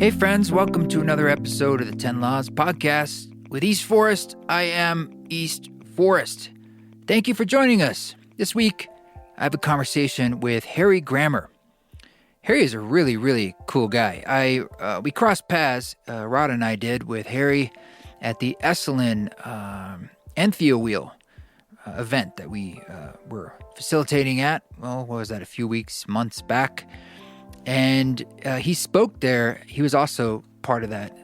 Hey friends, welcome to another episode of the 10 Laws podcast. With East Forest, I am East Forest. Thank you for joining us. This week, I have a conversation with Harry Grammer. Harry is a really, really cool guy. We crossed paths, Rod and I did, with Harry at the Esalen Entheo Wheel event that we were facilitating at, what was that, a few months back. And he spoke there. He was also part of that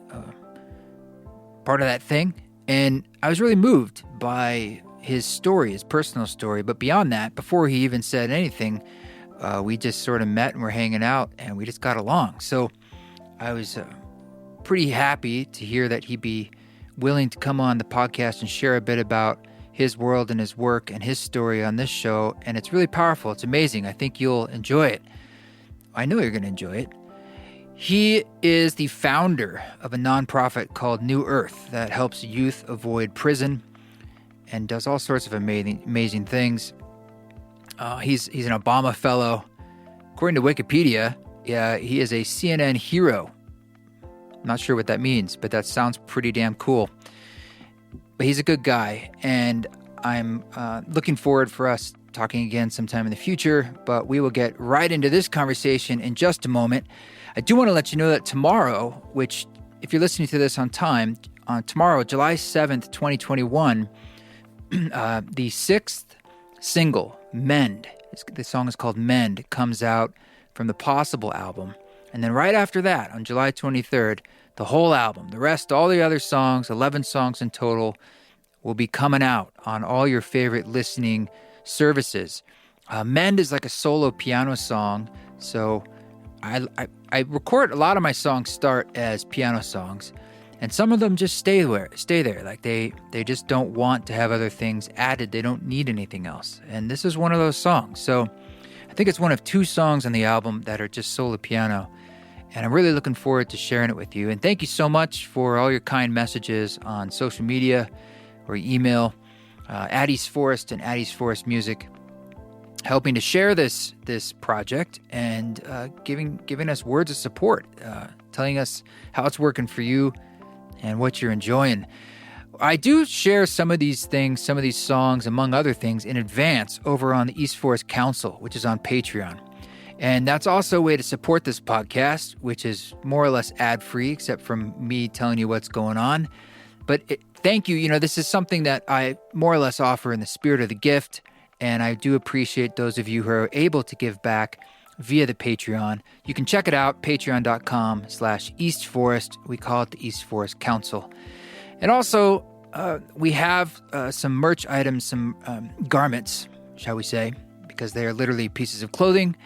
thing. And I was really moved by his story, his personal story. But beyond that, before he even said anything, we just sort of met and were hanging out and we just got along. So I was pretty happy to hear that he'd be willing to come on the podcast and share a bit about his world and his work and his story on this show. And it's really powerful. It's amazing. I think you'll enjoy it. I know you're going to enjoy it. He is the founder of a nonprofit called New Earth that helps youth avoid prison and does all sorts of amazing things. He's an Obama fellow. According to Wikipedia, he is a CNN hero. I'm not sure what that means, but that sounds pretty damn cool. But he's a good guy, and I'm looking forward for us talking again sometime in the future, but we will get right into this conversation in just a moment. I do want to let you know that tomorrow, which if you're listening to this on time, tomorrow, July 7th, 2021, the sixth single, Mend, the song is called Mend, comes out from the Possible album. And then right after that, on July 23rd, the whole album, the rest, all the other songs, 11 songs in total, will be coming out on all your favorite listening services. Mend is like a solo piano song, so I record a lot of my songs start as piano songs, and some of them just stay there. Like they just don't want to have other things added. They don't need anything else, and this is one of those songs. So I think it's one of two songs on the album that are just solo piano, and I'm really looking forward to sharing it with you. And thank you so much for all your kind messages on social media or email. At East Forest and at East Forest Music, helping to share this project and giving us words of support, telling us how it's working for you and what you're enjoying. I do share some of these things, some of these songs, among other things, in advance over on the East Forest Council, which is on Patreon. And that's also a way to support this podcast, which is more or less ad-free, except from me telling you what's going on. But thank you. You know, this is something that I more or less offer in the spirit of the gift, and I do appreciate those of you who are able to give back via the Patreon. You can check it out, patreon.com/East Forest. We call it the East Forest Council. And also, we have some merch items, some garments, shall we say, because they are literally pieces of clothing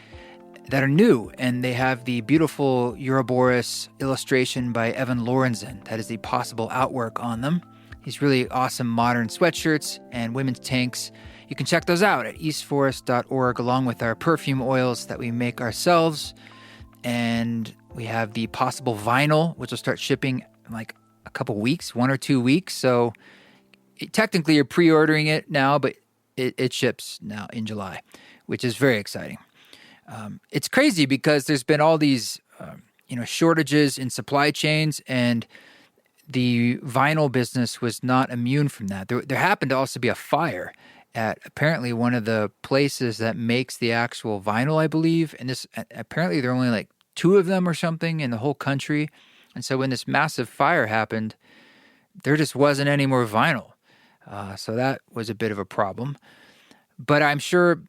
that are new, and they have the beautiful Ouroboros illustration by Evan Lorenzen. That is the Possible artwork on them. These really awesome modern sweatshirts and women's tanks. You can check those out at eastforest.org, along with our perfume oils that we make ourselves. And we have the Possible vinyl, which will start shipping in like a couple weeks, 1 or 2 weeks. So technically you're pre-ordering it now, but it ships now in July, which is very exciting. It's crazy because there's been all these, shortages in supply chains, and the vinyl business was not immune from that. There happened to also be a fire at apparently one of the places that makes the actual vinyl, I believe. And apparently there are only like 2 of them or something in the whole country. And so when this massive fire happened, there just wasn't any more vinyl. So that was a bit of a problem. But I'm sure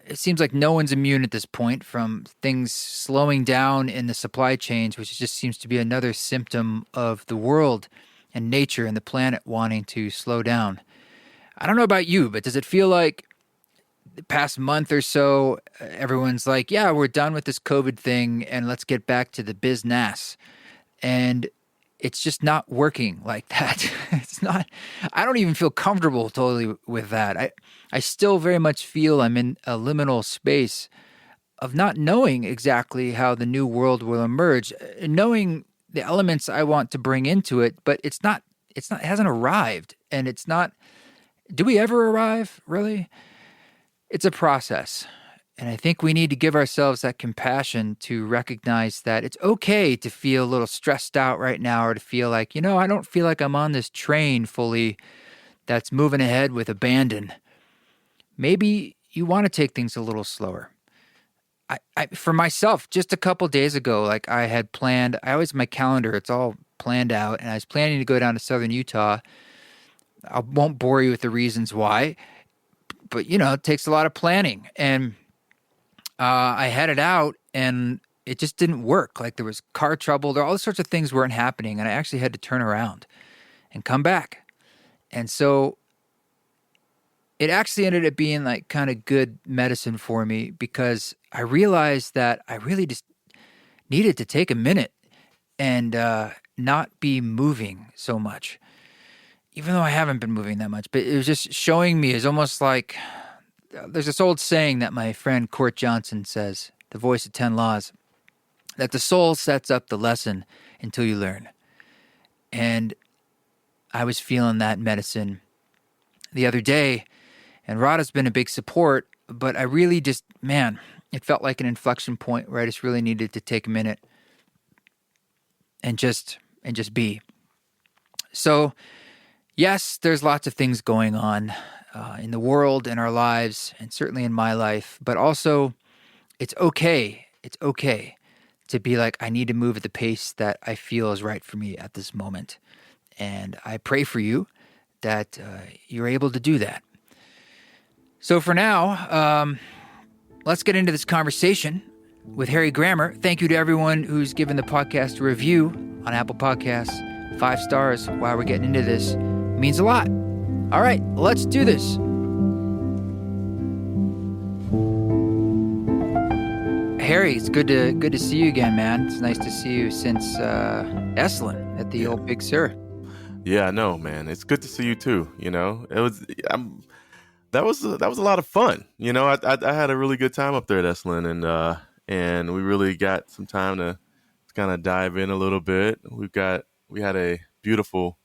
it seems like no one's immune at this point from things slowing down in the supply chains, which just seems to be another symptom of the world and nature and the planet wanting to slow down. I don't know about you, but does it feel like the past month or so, everyone's like, yeah, we're done with this COVID thing and let's get back to the business? And it's just not working like that. I don't even feel comfortable totally with that. I still very much feel I'm in a liminal space of not knowing exactly how the new world will emerge, knowing the elements I want to bring into it, but it hasn't arrived. And do we ever arrive, really? It's a process. And I think we need to give ourselves that compassion to recognize that it's okay to feel a little stressed out right now, or to feel like, I don't feel like I'm on this train fully that's moving ahead with abandon. Maybe you want to take things a little slower. For myself, just a couple days ago, like I had planned, I always, my calendar, it's all planned out, and I was planning to go down to southern Utah. I won't bore you with the reasons why, but it takes a lot of planning. And I headed out and it just didn't work. Like there was car trouble, all sorts of things weren't happening. And I actually had to turn around and come back. And so it actually ended up being like kind of good medicine for me, because I realized that I really just needed to take a minute and not be moving so much, even though I haven't been moving that much. But it was just showing me, it's almost like there's this old saying that my friend Court Johnson says, the voice of 10 laws, that the soul sets up the lesson until you learn. And I was feeling that medicine the other day, and Rada's been a big support, but I really just, man, it felt like an inflection point where I just really needed to take a minute and just be. So, yes, there's lots of things going on in the world, in our lives, and certainly in my life, but also it's okay. It's okay to be like, I need to move at the pace that I feel is right for me at this moment. And I pray for you that you're able to do that. So for now, let's get into this conversation with Harry Grammer. Thank you to everyone who's given the podcast a review on Apple Podcasts. 5 stars while we're getting into this means a lot. All right, let's do this. Harry, it's good to see you again, man. It's nice to see you since Esalen at the old Big Sur. Yeah, I know, man. It's good to see you too. That was a lot of fun. I had a really good time up there at Esalen, and we really got some time to kind of dive in a little bit. We had a beautiful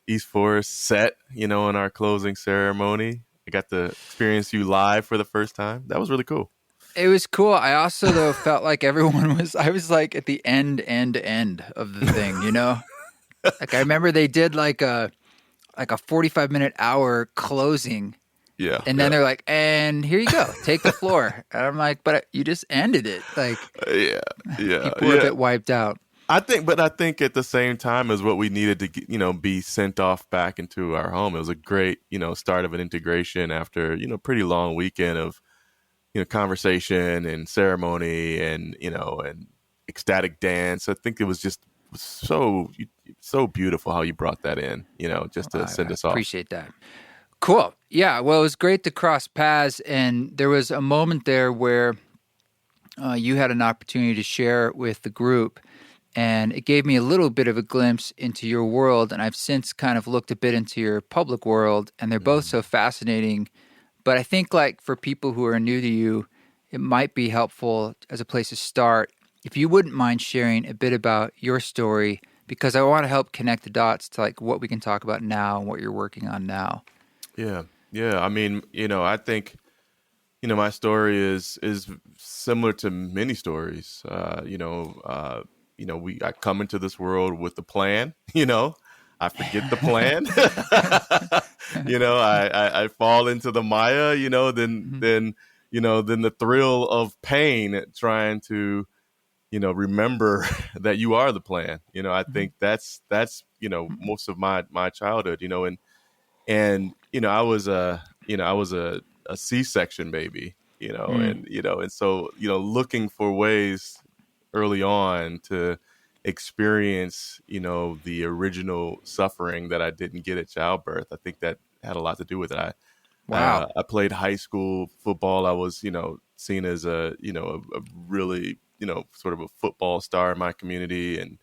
East Forest set, in our closing ceremony. I got to experience you live for the first time. That was really cool. It was cool. I also, though, felt like I was like at the end of the thing, Like I remember they did like a 45-minute hour closing. Yeah. And then they're like, and here you go, take the floor. And I'm like, but you just ended it. Like, yeah. People were a bit wiped out. I think at the same time is what we needed to, be sent off back into our home. It was a great, start of an integration after, pretty long weekend of, conversation and ceremony and ecstatic dance. I think it was just so beautiful how you brought that in, just to send us off. Appreciate that. Cool. Yeah. Well, it was great to cross paths, and there was a moment there where you had an opportunity to share with the group, and it gave me a little bit of a glimpse into your world, and I've since kind of looked a bit into your public world, and they're both so fascinating. But I think, like, for people who are new to you, it might be helpful as a place to start if you wouldn't mind sharing a bit about your story, because I want to help connect the dots to like what we can talk about now and what you're working on now. Yeah. I mean, I think, my story is similar to many stories. I come into this world with a plan. I forget the plan. I fall into the Maya. Then the thrill of pain trying to, remember that you are the plan. I think that's most of my childhood. And I was a C-section baby, and so looking for ways early on to experience the original suffering that I didn't get at childbirth. I think that had a lot to do with it. I played high school football. I was seen as a really sort of a football star in my community, and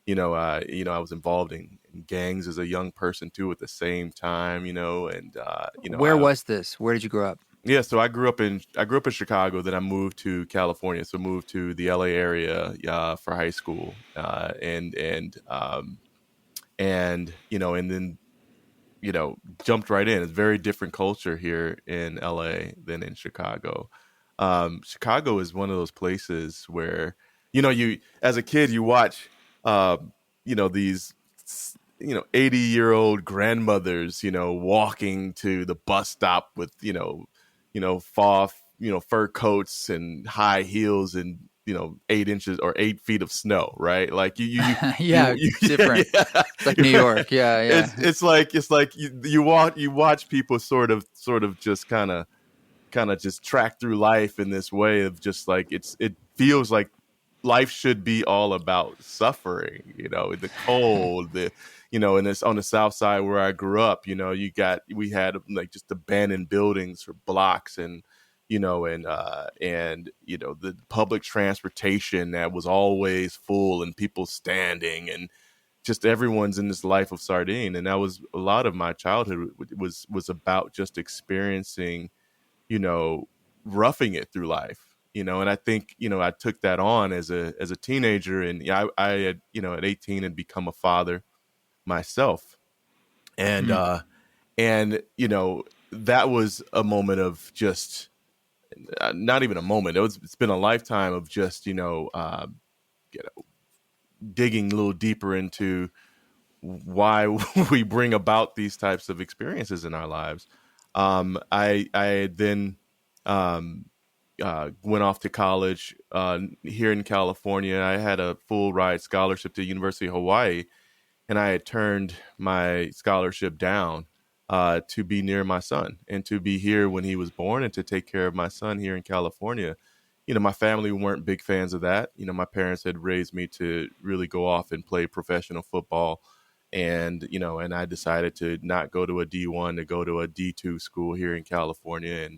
I was involved in gangs as a young person too at the same time, and Where was this? Where did you grow up? Yeah, so I grew up in Chicago. Then I moved to California. So moved to the LA area for high school, and then jumped right in. It's a very different culture here in LA than in Chicago. Chicago is one of those places where, you as a kid you watch, uh, these 80-year-old grandmothers, walking to the bus stop with fur coats and high heels and 8 inches or 8 feet of snow, right? Like Yeah, different. yeah. It's like New York. Yeah, yeah. It's like you watch people sort of just kind of just track through life in this way of just like it feels like life should be all about suffering, the cold, and it's on the south side where I grew up, we had like just abandoned buildings for blocks, and the public transportation that was always full and people standing, and just everyone's in this life of sardine. And that was a lot of my childhood was about just experiencing, you know, roughing it through life, and I think, I took that on as a teenager, and I had, at 18 had become a father myself. And, Mm. that was a moment of just, not even a moment. It's been a lifetime of just, you know, digging a little deeper into why we bring about these types of experiences in our lives. I then, um, went off to college here in California. I had a full ride scholarship to University of Hawaii, and I had turned my scholarship down to be near my son and to be here when he was born and to take care of my son here in California. My family weren't big fans of that. My parents had raised me to really go off and play professional football. And I decided to not go to a D1, to go to a D2 school here in California.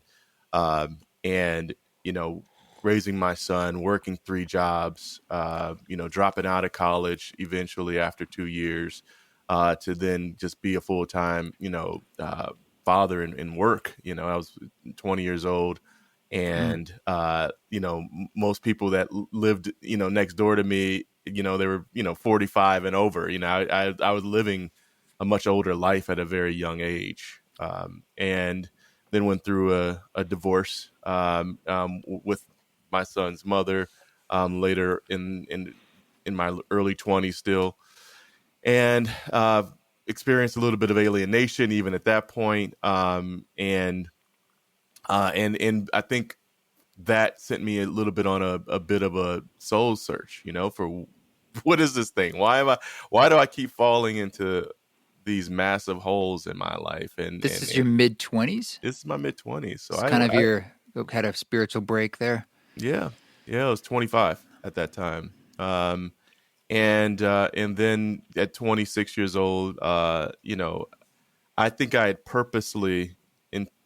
And you know, raising my son, working 3 jobs, dropping out of college eventually after 2 years, to then just be a full time, father and work. I was 20 years old, Mm. and most people that lived, next door to me, they were 45 and over. I was living a much older life at a very young age, and then went through a divorce, with my son's mother, later in my early 20s still, and experienced a little bit of alienation even at that point, and I think that sent me a little bit on a bit of a soul search, for what is this thing? Why do I keep falling into these massive holes in my life? And This and is your and mid-20s? this is my mid 20s. So It's I, kind of I your kind of spiritual break there. yeah, I was 25 at that time. And then at 26 years old, I think I had purposely,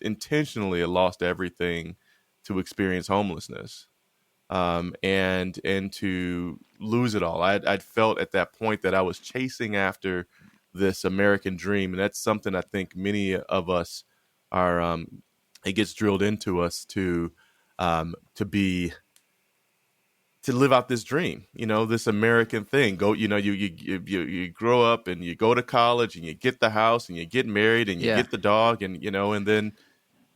intentionally lost everything to experience homelessness, and to lose it all. I'd felt at that point that I was chasing after this American dream, and that's something I think many of us are. It gets drilled into us to be, to live out this dream, this American thing. Go, you grow up and you go to college and you get the house and you get married and you Yeah. get the dog, and then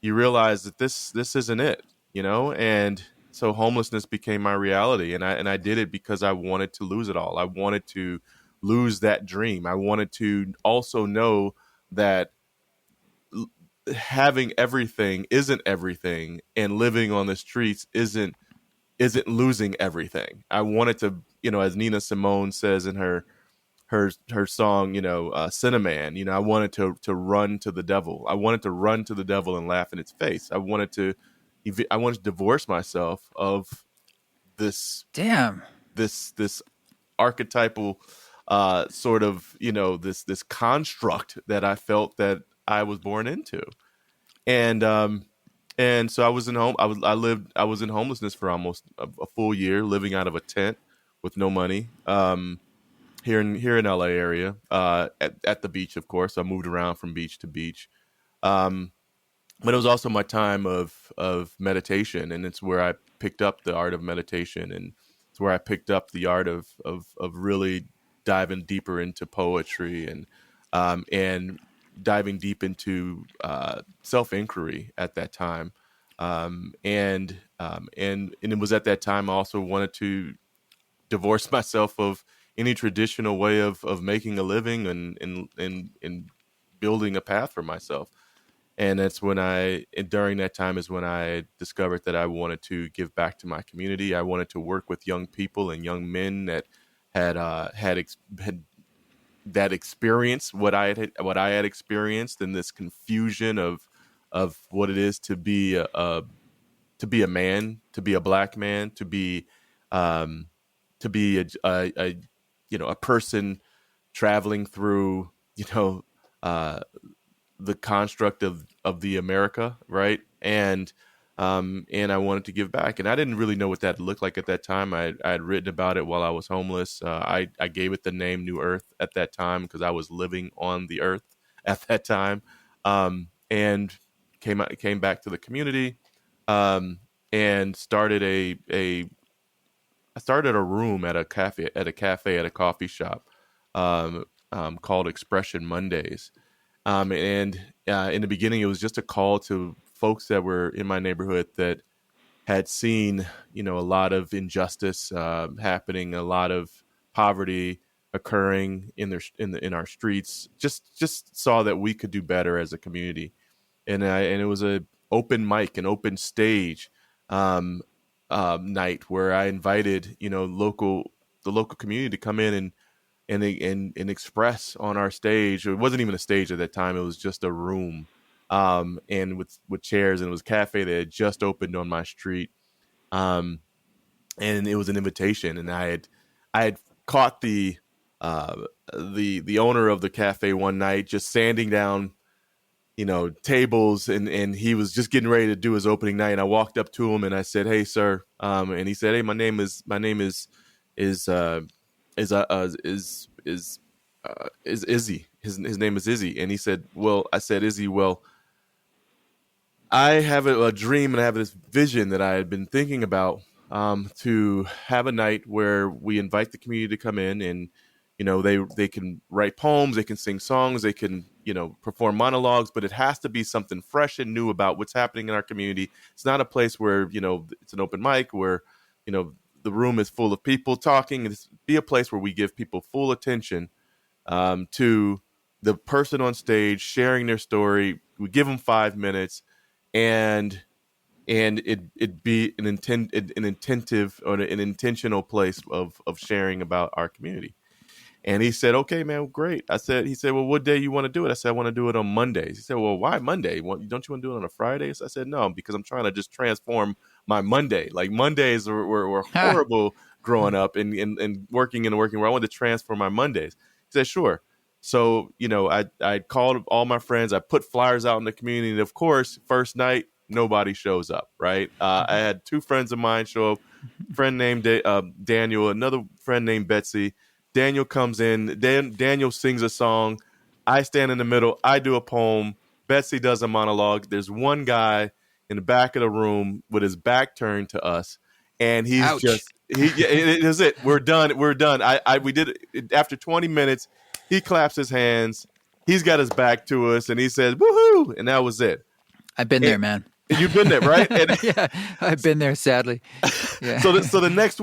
you realize that this isn't it, and so homelessness became my reality, and I did it because I wanted to lose it all. I wanted to lose that dream. I wanted to also know that having everything isn't everything, and living on the streets isn't losing everything. I wanted to, as Nina Simone says in her song, Cinnamon, I wanted to run to the devil. I wanted to run to the devil and laugh in its face. I wanted to divorce myself of this Damn. this archetypal, sort of, this construct that I felt that I was born into. And so I was in home. I was in homelessness for almost a full year, living out of a tent with no money. Here in LA area, at the beach, of course. I moved around from beach to beach. Um, but it was also my time of meditation, and it's where I picked up the art of meditation, and it's where I picked up the art of really diving deeper into poetry, and diving deep into self inquiry at that time. And it was at that time I also wanted to divorce myself of any traditional way of making a living and building a path for myself. And that's when during that time is when I discovered that I wanted to give back to my community. I wanted to work with young people and young men that had that experience what I had experienced in this confusion of what it is to be a man, to be a black man, um, to be a a person traveling through uh, the construct of the America, right? And I wanted to give back, and I didn't really know what that looked like at that time. I had written about it while I was homeless. I gave it the name New Earth at that time because I was living on the Earth at that time, and came back to the community, um, and started I started a room at a cafe at a coffee shop, called Expression Mondays. And in the beginning, it was just a call to folks that were in my neighborhood that had seen, a lot of injustice happening, a lot of poverty occurring in our streets. Just saw that we could do better as a community, and it was a open mic, an open stage um, night where I invited, the local community to come in and express on our stage. It wasn't even a stage at that time; it was just a room, and with chairs, and it was a cafe that had just opened on my street, um, and it was an invitation, and I had caught uh, the owner of the cafe one night just sanding down, tables, and he was just getting ready to do his opening night. And I walked up to him and I said, "Hey, sir," and he said, "Hey, is is Izzy. His name is Izzy." And he said, "Well," I said, "Izzy, well, I have a dream and I have this vision that I had been thinking about, to have a night where we invite the community to come in and, they can write poems, they can sing songs, they can, perform monologues, but it has to be something fresh and new about what's happening in our community. It's not a place where, it's an open mic where, the room is full of people talking. It's be a place where we give people full attention, to the person on stage sharing their story. We give them 5 minutes, and it be an intentive or an intentional place of sharing about our community." And he said, "Okay, man, great." He said, "Well, what day you want to do it?" I said, "I want to do it on Mondays." He said, "Well, why Monday? Don't you want to do it on a Friday?" So I said, "No, because I'm trying to just transform my Monday. Like Mondays were Ha! horrible growing up and working in the working where I wanted to transform my Mondays." He said, "Sure." So, I called all my friends. I put flyers out in the community. And of course, first night, nobody shows up, right? I had two friends of mine show up, friend named Daniel, another friend named Betsy. Daniel comes in. Daniel sings a song. I stand in the middle. I do a poem. Betsy does a monologue. There's one guy in the back of the room with his back turned to us, and he's Ouch. just it is it. We're done. We're done. We did it after 20 minutes. He claps his hands. He's got his back to us, and he says "woohoo," and that was it. I've been And there, man. you've been there, right? And Yeah, I've been there, sadly. Yeah. so the next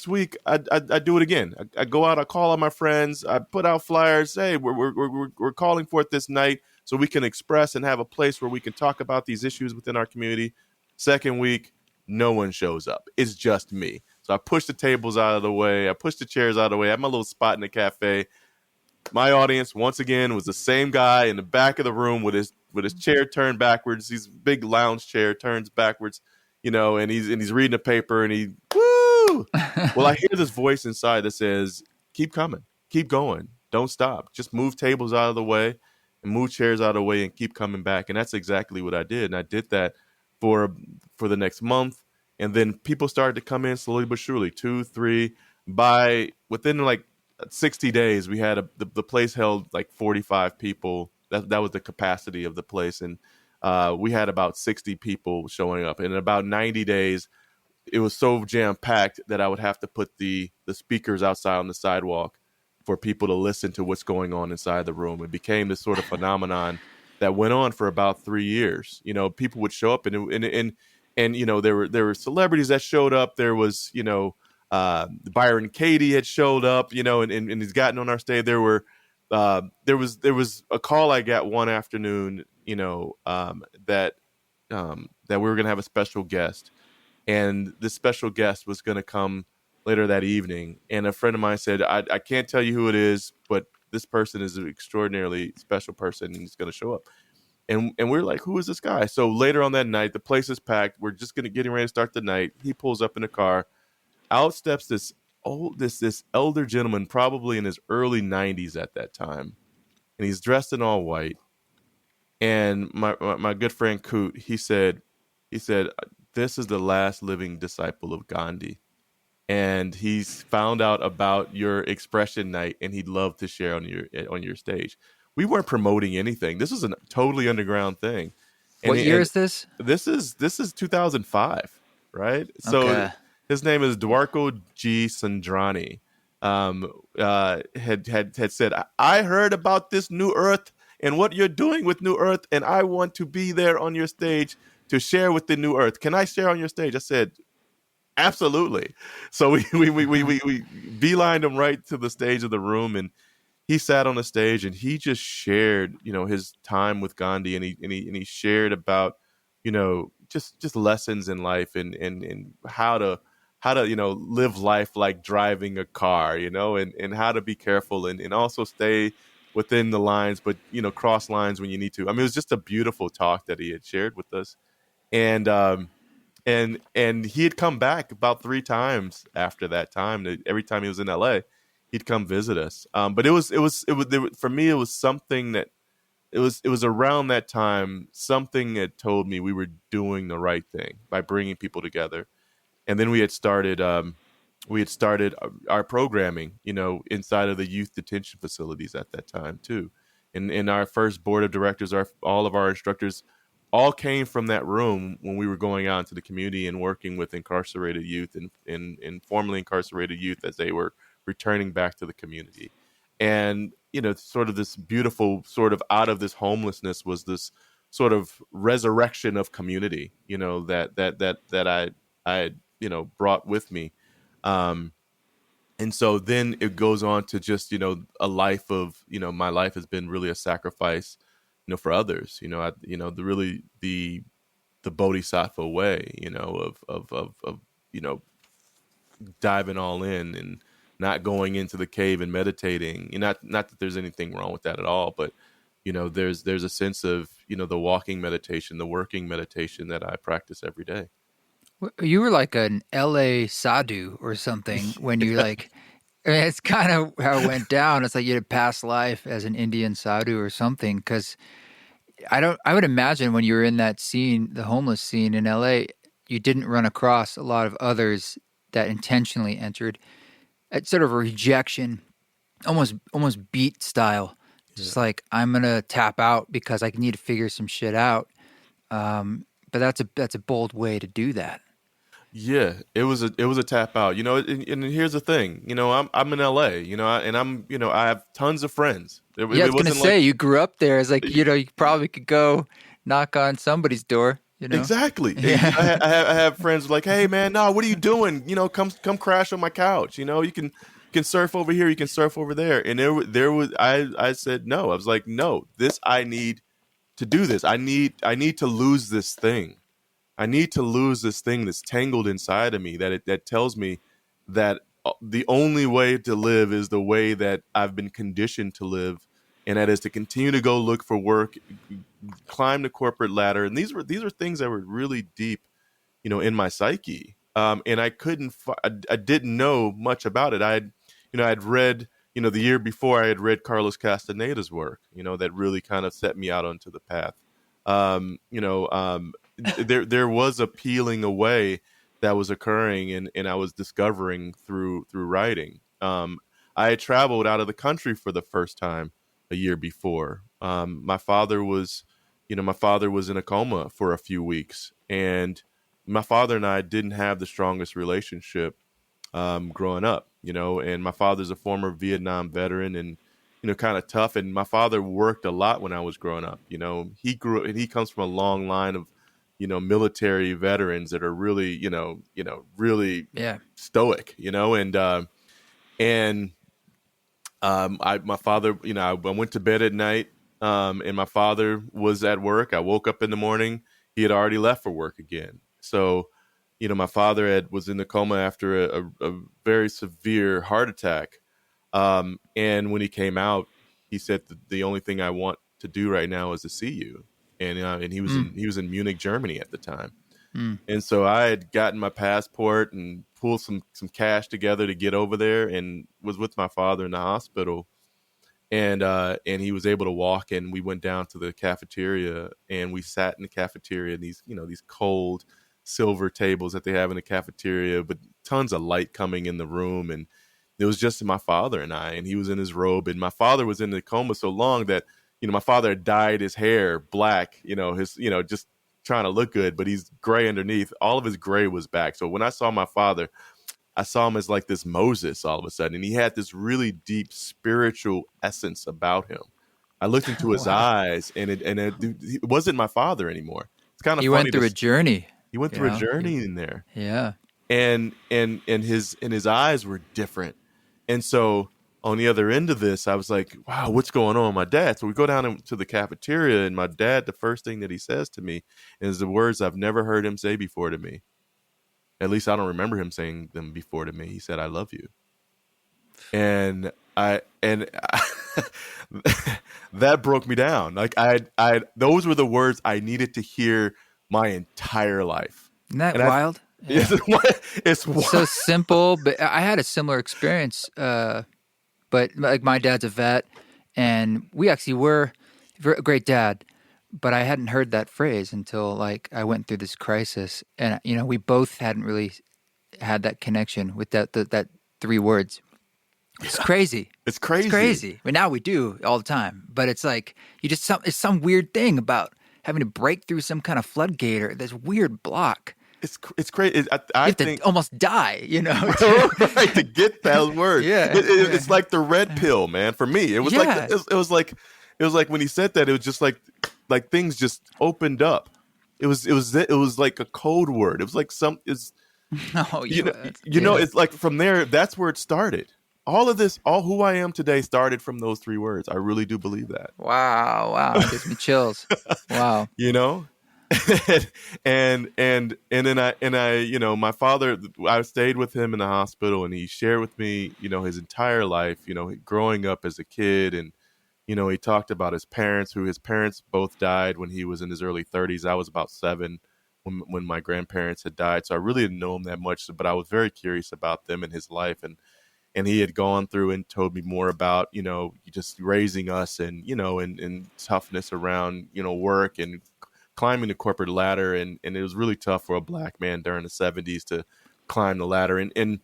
week, I do it again. I go out, I call on my friends, I put out flyers. Hey, we're calling for it this night so we can express and have a place where we can talk about these issues within our community. Second week, no one shows up. It's just me. So I push the tables out of the way. I push the chairs out of the way. I have my little spot in the cafe. My audience, once again, was the same guy in the back of the room with his chair turned backwards. His big lounge chair turns backwards, and he's reading a paper, and he woo. Well, I hear this voice inside that says, "Keep coming, keep going, don't stop. Just move tables out of the way and move chairs out of the way and keep coming back." And that's exactly what I did. And I did that for the next month, and then people started to come in slowly but surely, 2, 3. By within like 60 days, we had the place held like 45 people. That was the capacity of the place, and we had about 60 people showing up. And in about 90 days, it was so jam packed that I would have to put the speakers outside on the sidewalk for people to listen to what's going on inside the room. It became this sort of phenomenon that went on for about 3 years. People would show up, and there were celebrities that showed up. There was Byron Katie had showed up, and he's gotten on our stage. There was a call I got one afternoon, that we were going to have a special guest, and this special guest was going to come later that evening. And a friend of mine said, I can't tell you who it is, but this person is an extraordinarily special person, and he's going to show up. And we're like, who is this guy? So later on that night, the place is packed. We're just getting ready to start the night. He pulls up in a car. Out steps this elder gentleman, probably in his early 90s at that time, and he's dressed in all white. And my good friend Coot, he said, this is the last living disciple of Gandhi, and he's found out about your expression night, and he'd love to share on your stage. We weren't promoting anything. This was a totally underground thing. What year is this? This is 2005, right? So Okay. his name is Dwarko G. Sandrani. Had said, I heard about this New Earth and what you're doing with New Earth, and I want to be there on your stage to share with the New Earth. Can I share on your stage? I said, absolutely. So we beelined him right to the stage of the room, and he sat on the stage and he just shared, his time with Gandhi, and he shared about, just lessons in life, and how to live life like driving a car, and how to be careful, and also stay within the lines, but cross lines when you need to. I mean, it was just a beautiful talk that he had shared with us, and he had come back about 3 times after that time. Every time he was in LA, he'd come visit us. But it was for me, it was something that it was around that time, something that told me we were doing the right thing by bringing people together. And then we had started our programming, inside of the youth detention facilities at that time too. And our first board of directors, all of our instructors, all came from that room when we were going out into the community and working with incarcerated youth and formerly incarcerated youth as they were returning back to the community. And sort of this beautiful sort of out of this homelessness was this sort of resurrection of community, that I brought with me. And so then it goes on to just, a life of, my life has been really a sacrifice, for others, the Bodhisattva way, of diving all in and not going into the cave and meditating. Not that there's anything wrong with that at all, but, there's a sense of, the walking meditation, the working meditation that I practice every day. You were like an LA sadhu or something when you like, I mean, it's kind of how it went down. It's like you had a past life as an Indian sadhu or something. Because I would imagine when you were in that scene, the homeless scene in LA, you didn't run across a lot of others that intentionally entered at sort of a rejection, almost beat style. Just like, I'm going to tap out because I need to figure some shit out. But that's a bold way to do that. Yeah, it was a tap out, and here's the thing, I'm in LA, I have tons of friends. I was going to say, you grew up there. It's like, you probably could go knock on somebody's door, Exactly. Yeah. I have friends like, hey man, no, what are you doing? Come crash on my couch. You can surf over here, you can surf over there. And there was, I said, no, I was like, no, I need to do this. I need to lose this thing. I need to lose this thing that's tangled inside of me that tells me that the only way to live is the way that I've been conditioned to live, and that is to continue to go look for work, climb the corporate ladder. And these are things that were really deep, in my psyche. And I didn't know much about it. I'd read, the year before I had read Carlos Castaneda's work, that really kind of set me out onto the path. There was a peeling away that was occurring, and I was discovering through writing. I had traveled out of the country for the first time a year before. My father was in a coma for a few weeks, and my father and I didn't have the strongest relationship growing up, and my father's a former Vietnam veteran, and kind of tough. And my father worked a lot when I was growing up. He comes from a long line of, military veterans that are really, really Yeah. stoic, and my father, I went to bed at night, and my father was at work. I woke up in the morning. He had already left for work again. So, my father was in the coma after a very severe heart attack. And when he came out, he said the only thing I want to do right now is to see you. And he was in Munich, Germany at the time. And so I had gotten my passport and pulled some cash together to get over there, and was with my father in the hospital. And he was able to walk, and we went down to the cafeteria, and we sat in the cafeteria, these cold silver tables that they have in the cafeteria, but tons of light coming in the room. And it was just my father and I, and he was in his robe, and my father was in the coma so long that, my father had dyed his hair black, just trying to look good, but he's gray underneath. All of his gray was back. So when I saw my father, I saw him as like this Moses all of a sudden, and he had this really deep spiritual essence about him. I looked into his eyes, and it wasn't my father anymore. It's kind of He funny. went through a journey. He went through a journey in there. Yeah. And his eyes were different. And so on the other end of this, I was like, wow, what's going on with my dad? So we go down to the cafeteria, and my dad, the first thing that he says to me is the words I've never heard him say before to me. At least I don't remember him saying them before to me. He said, "I love you." And that broke me down. Like those were the words I needed to hear my entire life. Isn't that wild? Yeah. It's so simple, but I had a similar experience. But like my dad's a vet, and we actually were a great dad. But I hadn't heard that phrase until like I went through this crisis, and we both hadn't really had that connection with that 3 words. It's crazy. It's crazy. It's crazy. I mean, now we do all the time, but it's like it's some weird thing about having to break through some kind of floodgate or this weird block. It's crazy. I think to almost die, right, to get those words. Yeah, it's like the red pill, man. For me, it was like when he said that, it was just like things just opened up. It was like a code word. It was like it's like from there. That's where it started. All of this, all who I am today, started from those 3 words. I really do believe that. Wow, it gives me chills. Wow, and then I my father, I stayed with him in the hospital, and he shared with me, his entire life, growing up as a kid. And, he talked about his parents both died when he was in his early 30s. I was about 7 when my grandparents had died. So I really didn't know him that much, but I was very curious about them and his life. And he had gone through and told me more about, just raising us and, and toughness around, work and climbing the corporate ladder. And it was really tough for a black man during the 70s to climb the ladder and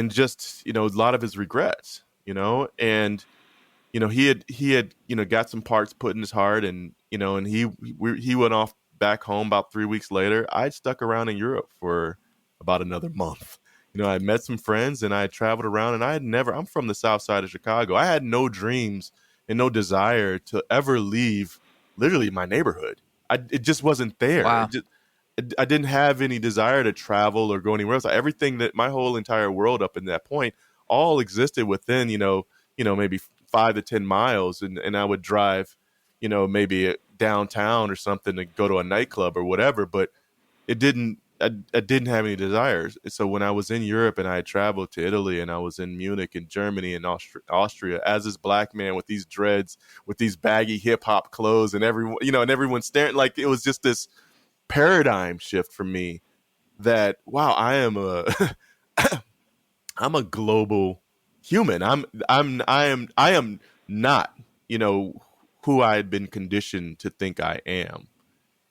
just, a lot of his regrets, and, he had, got some parts put in his heart, and, and he went off back home about 3 weeks later. I stuck around in Europe for about another month. I met some friends, and I had traveled around, and I'm from the south side of Chicago. I had no dreams and no desire to ever leave literally my neighborhood. It just wasn't there. Wow. I didn't have any desire to travel or go anywhere else. Everything that my whole entire world up in that point all existed within, maybe 5 to 10 miles. And I would drive, maybe downtown or something to go to a nightclub or whatever, but I didn't have any desires. So when I was in Europe and I had traveled to Italy, and I was in Munich and Germany and Austria as this black man with these dreads, with these baggy hip hop clothes, and everyone staring, like it was just this paradigm shift for me that, wow, I am I'm a global human. I am not, who I had been conditioned to think I am.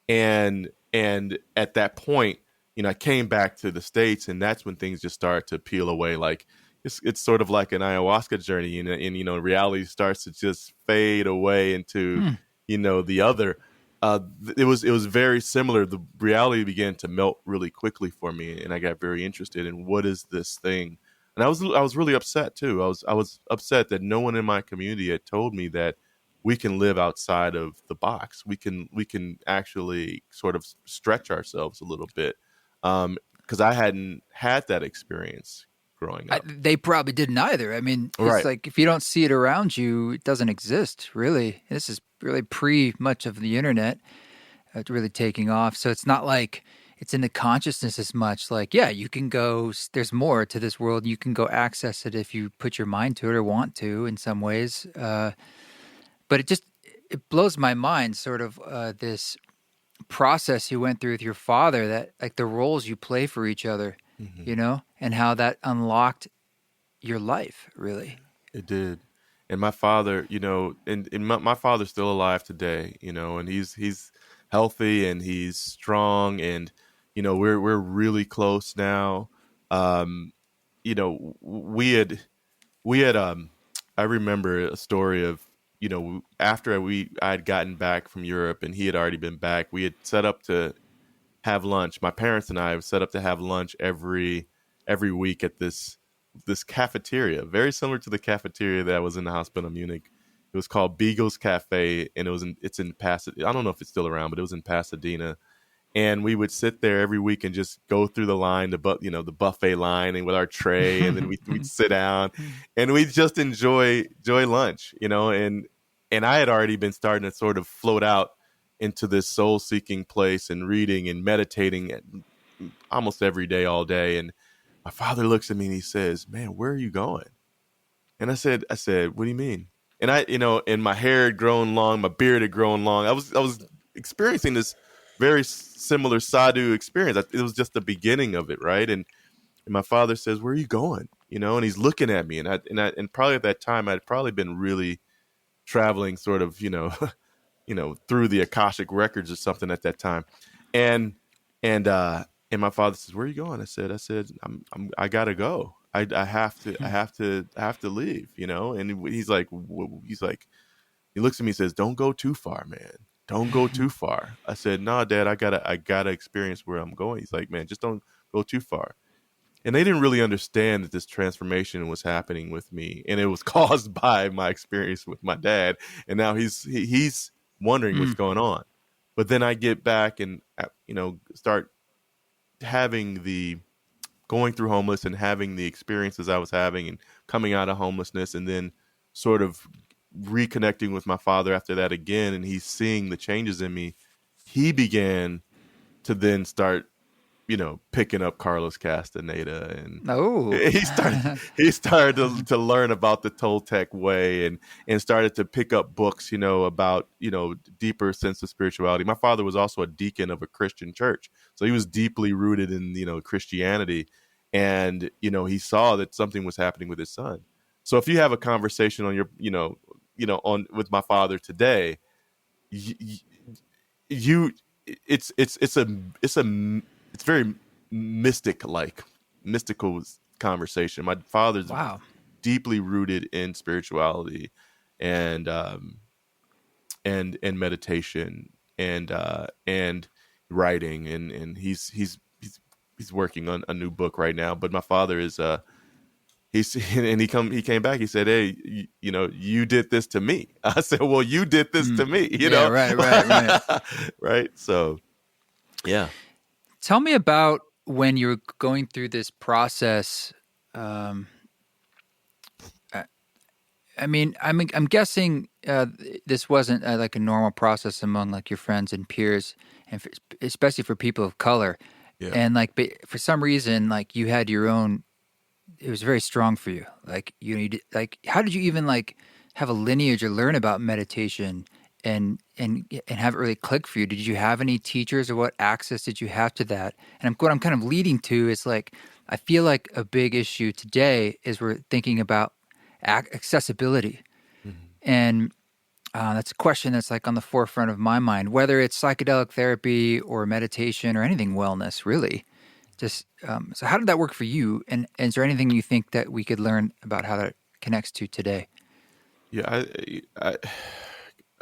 And at that point, I came back to the States, and that's when things just start to peel away. Like it's sort of like an ayahuasca journey, and reality starts to just fade away into, the other. It was very similar. The reality began to melt really quickly for me, and I got very interested in what is this thing And I was really upset too. I was upset that no one in my community had told me that we can live outside of the box. We can actually sort of stretch ourselves a little bit, because I hadn't had that experience growing up. They probably didn't either. I mean, it's Right. like if you don't see it around you, it doesn't exist, really. This is really pre much of the internet really taking off. So it's not like it's in the consciousness as much. Like, yeah, you can go, there's more to this world. You can go access it if you put your mind to it or want to in some ways. But it blows my mind, sort of this process you went through with your father, that like the roles you play for each other, Hmm. you know, and how that unlocked your life, really. It did. And my father, and my father's still alive today, and he's healthy and he's strong, and we're really close now. Um, we had I remember a story of, after I had gotten back from Europe and he had already been back, we had set up to have lunch. My parents and I have set up to have lunch every week at this cafeteria, very similar to the cafeteria that was in the hospital in Munich. It was called Beagle's Cafe, and it's in Pasadena. I don't know if it's still around, but it was in Pasadena. And we would sit there every week and just go through the line, the buffet line, and with our tray, and then we'd sit down, and we'd just enjoy lunch, and I had already been starting to sort of float out into this soul seeking place and reading and meditating almost every day, all day. And my father looks at me and he says, "Man, where are you going?" And I said, "What do you mean?" And and my hair had grown long, my beard had grown long. I was experiencing this very similar sadhu experience. It was just the beginning of it, right? And my father says, "Where are you going?" And he's looking at me, and probably at that time I'd probably been really traveling, sort of, through the Akashic records or something at that time, and and my father says, "Where are you going?" I said, I gotta go. I have to leave, And he looks at me and says, "Don't go too far, man. Don't go too far." I said, "No, Dad, I gotta experience where I'm going." He's like, "Man, just don't go too far." And they didn't really understand that this transformation was happening with me, and it was caused by my experience with my dad. And now he's wondering what's Mm. going on. But then I get back and start having the going through homeless and having the experiences I was having and coming out of homelessness, and then sort of reconnecting with my father after that again, and he's seeing the changes in me. He began to then start, picking up Carlos Castaneda, and Oh. he started he started to learn about the Toltec way, and started to pick up books, about, deeper sense of spirituality. My father was also a deacon of a Christian church, so he was deeply rooted in, Christianity, and he saw that something was happening with his son. So if you have a conversation on your, on with my father today, you, you it's very mystical conversation. My father's Wow. deeply rooted in spirituality, and and meditation, and writing, and he's working on a new book right now. But my father is he's and he came back. He said, "Hey, you did this to me." I said, "Well, you did this to Mm. me," Yeah, right. right? So yeah. Tell me about when you were going through this process. Um, I I mean, I'm guessing this wasn't like a normal process among like your friends and peers, and especially for people of color. Yeah. And like, for some reason, like you had your own. It was very strong for you. Like you did, like, how did you even like have a lineage or learn about meditation and have it really click for you? Did you have any teachers, or what access did you have to that? And what I'm kind of leading to is like, I feel like a big issue today is we're thinking about accessibility, Mhm. and that's a question that's like on the forefront of my mind, whether it's psychedelic therapy or meditation or anything wellness, really. Just so, how did that work for you? And is there anything you think that we could learn about how that connects to today? Yeah,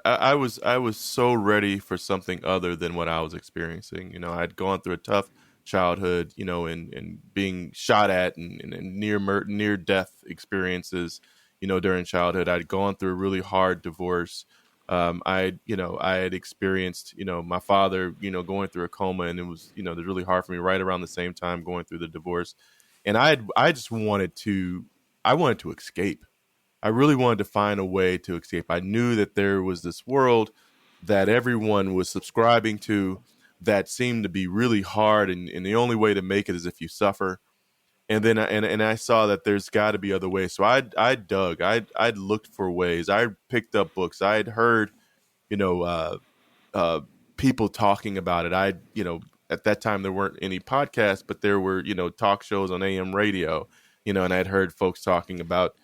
I was so ready for something other than what I was experiencing. I'd gone through a tough childhood, and being shot at and near death experiences, during childhood. I'd gone through a really hard divorce. I had experienced, my father, going through a coma, and it was, it was really hard for me right around the same time going through the divorce. And I just I wanted to escape. I really wanted to find a way to escape. I knew that there was this world that everyone was subscribing to that seemed to be really hard, and the only way to make it is if you suffer. And then I saw that there's got to be other ways. So I'd looked for ways. I picked up books. I'd heard, you know, uh, uh, people talking about it. At that time there weren't any podcasts, but there were, talk shows on AM radio, and I'd heard folks talking about,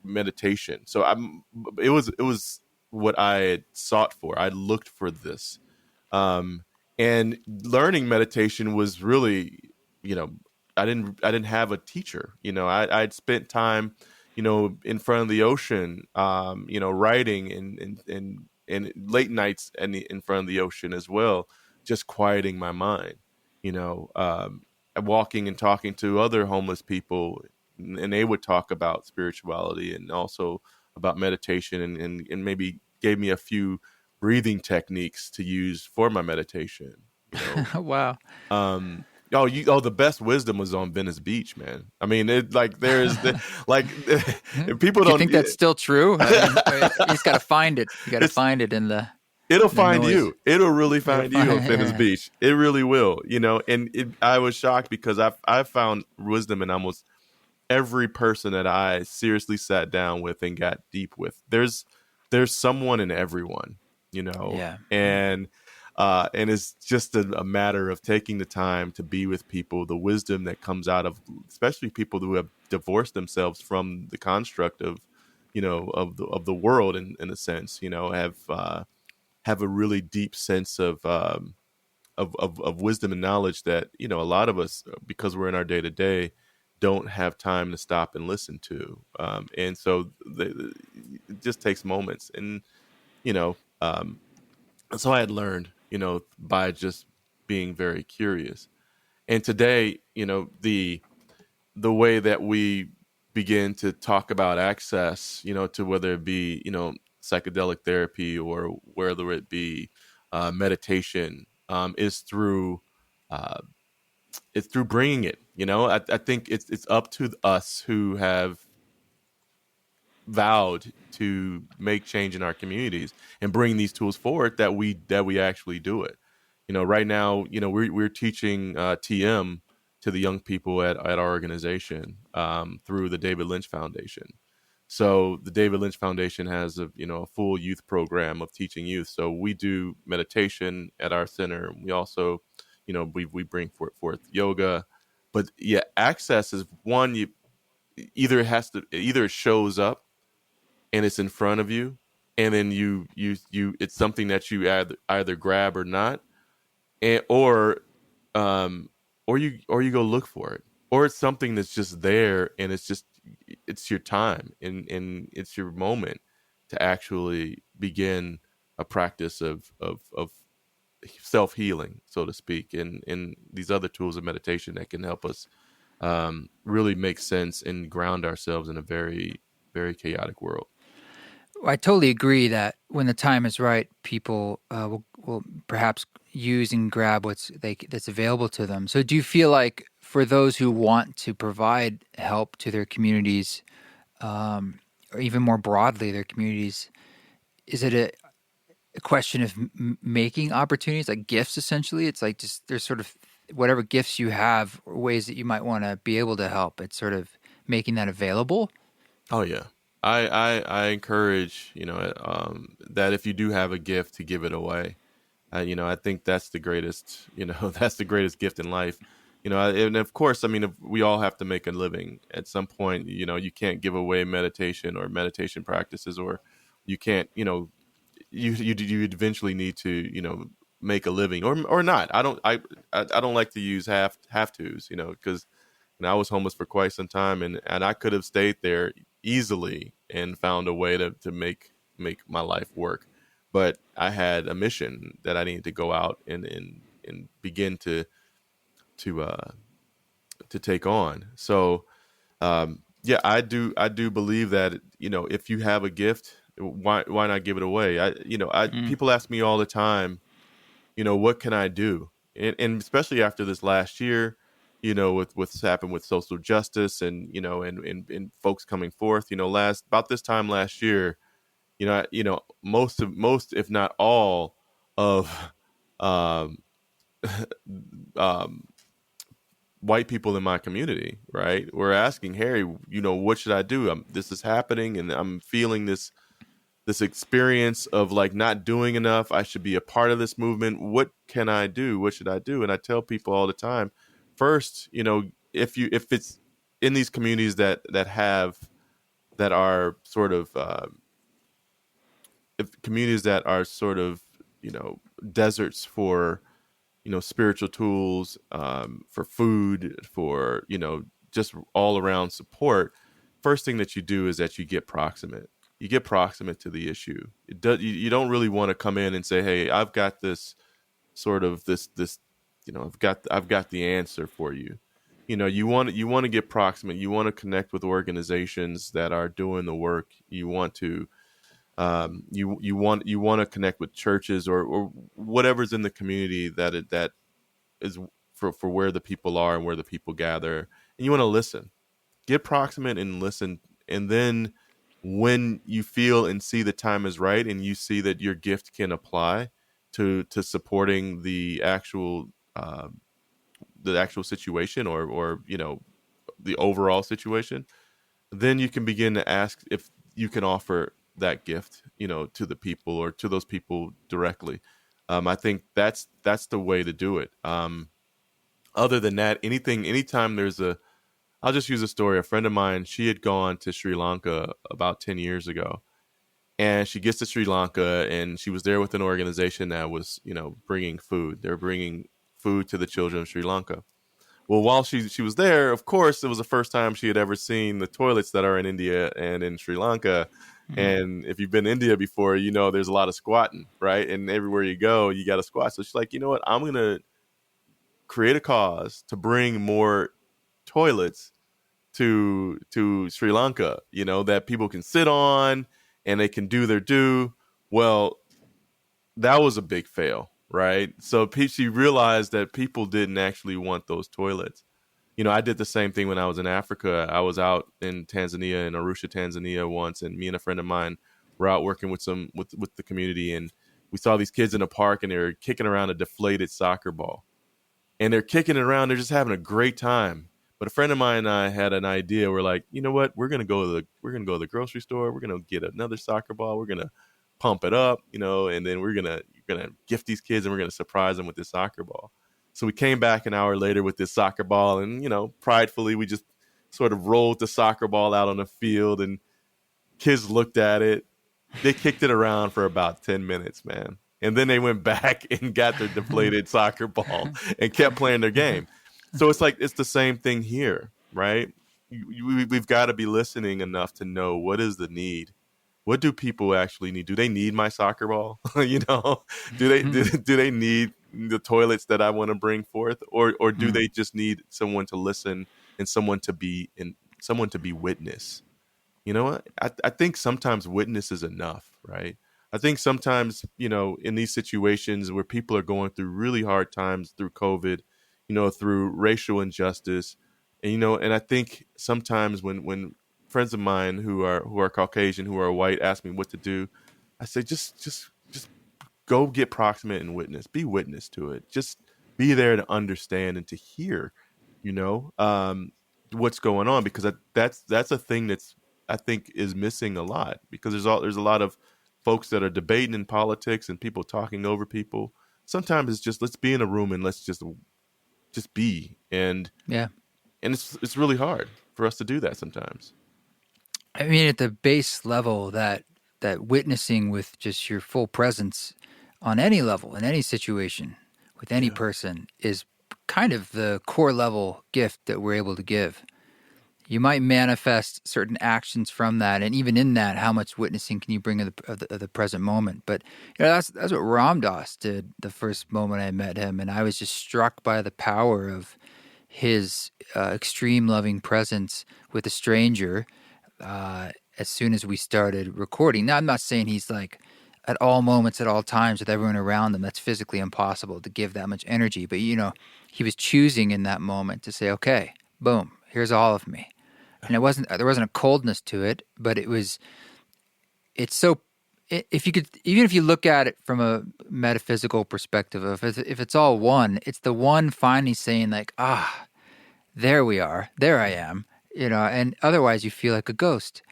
meditation. So it was what I had sought for. I looked for this. Um, and learning meditation was really, you know, I didn't have a teacher. I'd spent time, in front of the ocean, writing and late nights in front of the ocean as well, just quieting my mind, walking and talking to other homeless people, and they would talk about spirituality and also about meditation, and maybe gave me a few breathing techniques to use for my meditation. You know, Wow. the best wisdom was on Venice Beach, man. I mean, it like there's the, like if people Do you don't think that's still true? I mean, you just got to find it. You got to find it in the. It'll The find noise. you. It'll really find you on Venice Yeah. Beach. It really will. I was shocked because I found wisdom in almost every person that I seriously sat down with and got deep with. There's someone in everyone, Yeah. and it's just a matter of taking the time to be with people. The wisdom that comes out of, especially people who have divorced themselves from the construct of, of the world in a sense, have a really deep sense of wisdom and knowledge that, a lot of us, because we're in our day to day, don't have time to stop and listen to. And so it just takes moments. And, you know, um, so I had learned, by just being very curious. And today, the way that we begin to talk about access, to whether it be, psychedelic therapy or whether it be meditation, is through uh, it's through bringing it. I think it's up to us who have vowed to make change in our communities and bring these tools forward that we actually do it. Right now, we're teaching TM to the young people at our organization, through the David Lynch Foundation. So the David Lynch Foundation has a full youth program of teaching youth. So we do meditation at our center. We also, we bring forth yoga, but yeah, access is one. You either it shows up and it's in front of you, and then you it's something that you either grab or not, and um or you go look for it, or it's something that's just there, and it's your time, and it's your moment to actually begin a practice of self-healing, so to speak, and these other tools of meditation that can help us really make sense and ground ourselves in a very, very chaotic world. I totally agree that when the time is right, people will perhaps use and grab that's available to them. So, do you feel like for those who want to provide help to their communities, or even more broadly their communities, is it a question of making opportunities, like gifts? Essentially, it's like just there's sort of whatever gifts you have or ways that you might want to be able to help. It's sort of making that available. Oh yeah, I encourage that if you do have a gift, to give it away. I think that's the greatest. That's the greatest gift in life. And of course, I mean, if we all have to make a living at some point. You can't give away meditation or meditation practices, or you can't. You eventually need to make a living, or not. I don't like to use have tos, because I was homeless for quite some time, and I could have stayed there easily and found a way to make my life work. But I had a mission that I needed to go out and begin to to take on. So yeah, I do believe that, if you have a gift, why not give it away? Mm. People ask me all the time, what can I do? And especially after this last year, with what's happened with social justice and, and folks coming forth, last about this time last year, most, if not all of, um, um, white people in my community, right, were asking, Harry, what should I do? This is happening and I'm feeling this experience of like not doing enough. I should be a part of this movement. What can I do? What should I do? And I tell people all the time, first, if it's in these communities that are sort of if communities that are sort of, deserts for, spiritual tools, for food, for, just all around support. First thing that you do is that you get proximate. You get proximate to the issue. You don't really want to come in and say, "Hey, I've got this sort of this, I've got the answer for you." You want to get proximate. You want to connect with organizations that are doing the work. You want to you want to connect with churches or whatever's in the community that is for where the people are and where the people gather, and you want to listen. Get proximate and listen, and then when you feel and see the time is right and you see that your gift can apply to supporting the actual situation, or the overall situation, then you can begin to ask if you can offer that gift, to the people or to those people directly. I think that's the way to do it. Other than that, anytime I'll just use a story. A friend of mine, she had gone to Sri Lanka about 10 years ago, and she gets to Sri Lanka and she was there with an organization that was, bringing food. They're bringing food to the children of Sri Lanka. Well, while she was there, of course, it was the first time she had ever seen the toilets that are in India and in Sri Lanka. Mm. And if you've been to India before, there's a lot of squatting, right? And everywhere you go, you got to squat. So she's like, you know what? I'm going to create a cause to bring more toilets to Sri Lanka, that people can sit on and they can do their due. Well, that was a big fail, right? So she realized that people didn't actually want those toilets. I did the same thing when I was in Africa. I was out in Tanzania, in Arusha, Tanzania once, and me and a friend of mine were out working with the community, and we saw these kids in a park and they were kicking around a deflated soccer ball. And they're kicking it around, they're just having a great time. But a friend of mine and I had an idea. We're like, you know what? We're gonna go to the grocery store. We're gonna get another soccer ball. We're gonna pump it up, and then you're gonna gift these kids and we're gonna surprise them with this soccer ball. So we came back an hour later with this soccer ball, and pridefully we just sort of rolled the soccer ball out on the field, and kids looked at it. They kicked it around for about 10 minutes, man. And then they went back and got their deflated soccer ball and kept playing their game. So it's like, it's the same thing here, right? We've got to be listening enough to know what is the need. What do people actually need? Do they need my soccer ball? Do they need the toilets that I want to bring forth, or do they just need someone to listen and someone to be witness? You know what? I think sometimes witness is enough, right? I think sometimes, in these situations where people are going through really hard times through COVID, through racial injustice, and I think sometimes when friends of mine who are Caucasian, who are white, ask me what to do, I say just go get proximate and witness, be witness to it, just be there to understand and to hear, you know, um, what's going on, because that's a thing that's, I think, is missing a lot, because there's a lot of folks that are debating in politics and people talking over people. Sometimes it's just, let's be in a room and let's just be, Yeah. and it's really hard for us to do that sometimes. I mean, at the base level, that witnessing with just your full presence on any level, in any situation, with any Yeah. person, is kind of the core level gift that we're able to give. You might manifest certain actions from that, and even in that, how much witnessing can you bring of the present moment? But that's what Ram Dass did the first moment I met him, and I was just struck by the power of his extreme loving presence with a stranger as soon as we started recording. Now, I'm not saying he's like at all moments, at all times, with everyone around him. That's physically impossible to give that much energy. But he was choosing in that moment to say, "Okay, boom, here's all of me." And there wasn't a coldness to it, but it's so, if you could, even if you look at it from a metaphysical perspective of if it's all one, it's the one finally saying like, there we are, there I am, and otherwise you feel like a ghost.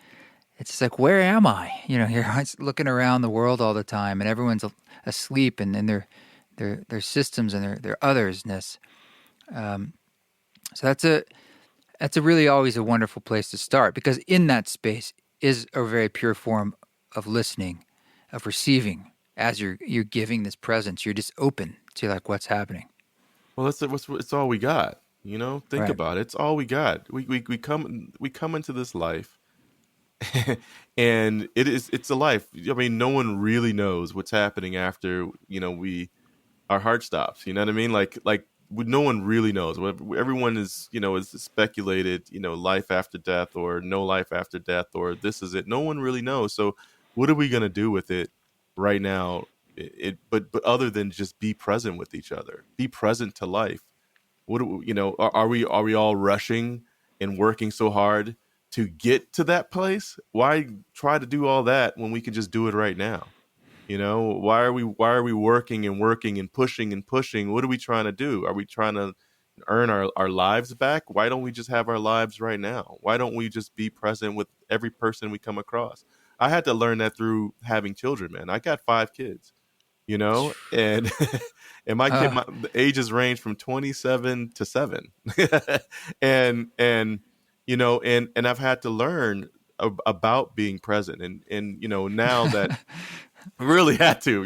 It's just like, where am I? You're looking around the world all the time, and everyone's asleep and in their systems and their othersness. So that's a really always a wonderful place to start, because in that space is a very pure form of listening, of receiving. As you're giving this presence, you're just open to like what's happening. Well, it's all we got. Think Right. about it. It's all we got. We come into this life, and it's a life. I mean, no one really knows what's happening after our heart stops. You know what I mean? Like no one really knows. Everyone is speculated. Life after death, or no life after death, or this is it. No one really knows. So, what are we gonna do with it right now? But other than just be present with each other, be present to life. Are we all rushing and working so hard to get to that place? Why try to do all that when we can just do it right now? Why are we working and pushing? What are we trying to do? Are we trying to earn our lives back? Why don't we just have our lives right now? Why don't we just be present with every person we come across? I had to learn that through having children, man. I got 5 kids, and and the ages range from 27 to 7. and I've had to learn about being present, and now that really had to,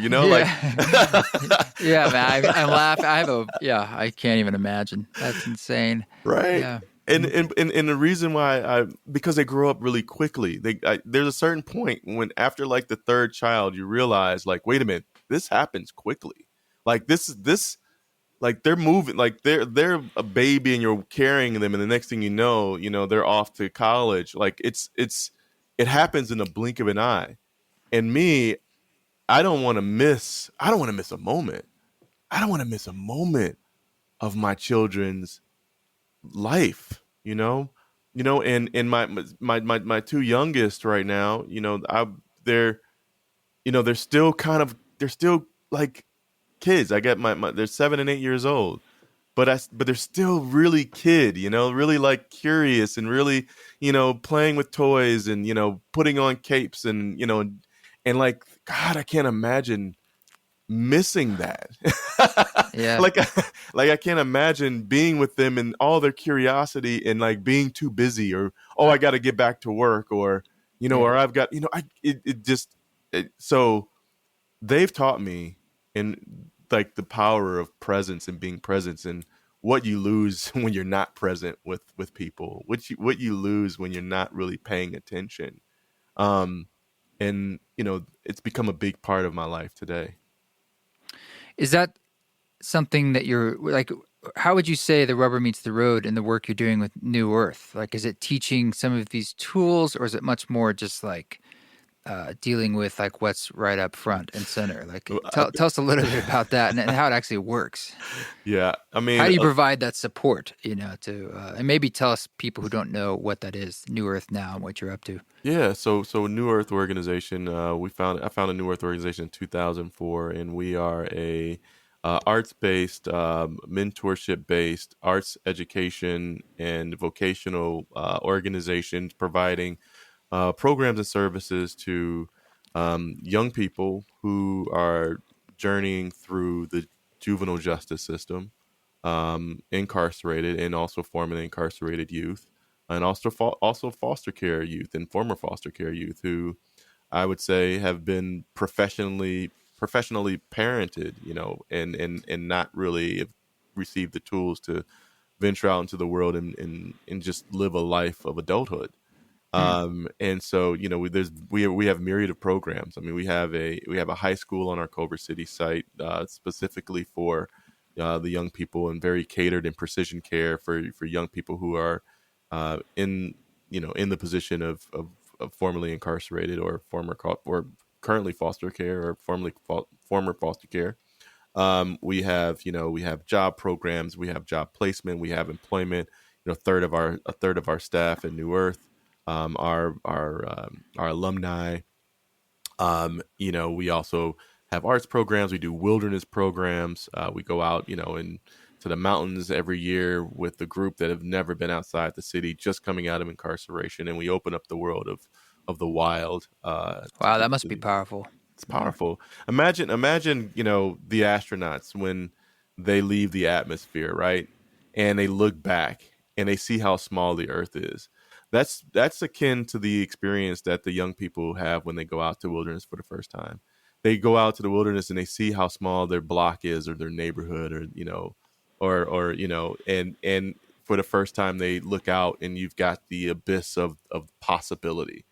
Yeah, man. I'm laughing. I can't even imagine. That's insane. Right. Yeah. And the reason why because they grow up really quickly. There's a certain point when after like the third child, you realize like, wait a minute, this happens quickly. Like this like they're moving, like they're a baby and you're carrying them, and the next thing you know, they're off to college. Like it happens in a blink of an eye. And me, I don't want to miss a moment. I don't want to miss a moment of my children's life, and my 2 youngest right now, they're they're still like kids. I got they're 7 and 8 years old, but they're still really kid, really like curious and really, playing with toys and, putting on capes and, and like, God, I can't imagine missing that. Yeah. like I can't imagine being with them and all their curiosity and like being too busy, or I got to get back to work, or or I've got so they've taught me in like the power of presence and being present, and what you lose when you're not present with people, what you lose when you're not really paying attention. And it's become a big part of my life today. Is that something that you're like, how would you say the rubber meets the road in the work you're doing with New Earth? Like, is it teaching some of these tools, or is it much more just like dealing with like what's right up front and center? Like, tell us a little bit about that and how it actually works. Yeah, I mean, how do you provide that support, to and maybe tell us, people who don't know what that is, New Earth now, and what you're up to. Yeah, so New Earth organization, I founded New Earth organization in 2004, and we are a arts-based, mentorship-based arts education and vocational organization, providing programs and services to young people who are journeying through the juvenile justice system, incarcerated, and also forming incarcerated youth, and also foster care youth and former foster care youth who I would say have been professionally parented, and not really have received the tools to venture out into the world and just live a life of adulthood. And so, we have myriad of programs. I mean, we have a high school on our Culver City site, specifically for the young people, and very catered and precision care for young people who are in the position of formerly incarcerated, or or currently foster care, or former foster care. We have job programs, we have job placement, we have employment. A third of our staff at New Earth, our alumni. We also have arts programs. We do wilderness programs. We go out, to the mountains every year with the group that have never been outside the city, just coming out of incarceration, and we open up the world of the wild. Wow, that must be powerful. It's powerful. Imagine, the astronauts when they leave the atmosphere, right? And they look back and they see how small the Earth is. That's akin to the experience that the young people have when they go out to wilderness for the first time. They go out to the wilderness and they see how small their block is, or their neighborhood, and for the first time they look out and you've got the abyss of possibility.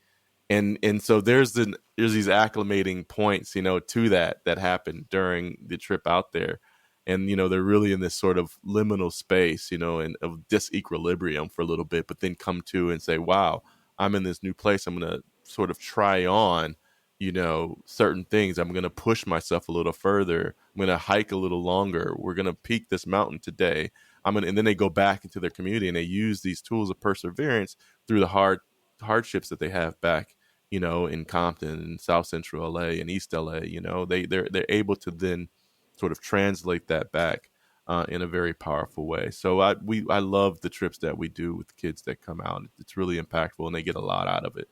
And so there's these acclimating points, to that happen during the trip out there. And they're really in this sort of liminal space, and of disequilibrium for a little bit, but then come to and say, wow, I'm in this new place. I'm going to sort of try on, certain things. I'm going to push myself a little further. I'm going to hike a little longer. We're going to peak this mountain today. And then they go back into their community and they use these tools of perseverance through the hardships that they have back, in Compton and South Central LA and East LA. They're able to then sort of translate that back in a very powerful way. So I love the trips that we do with kids that come out. It's really impactful and they get a lot out of it.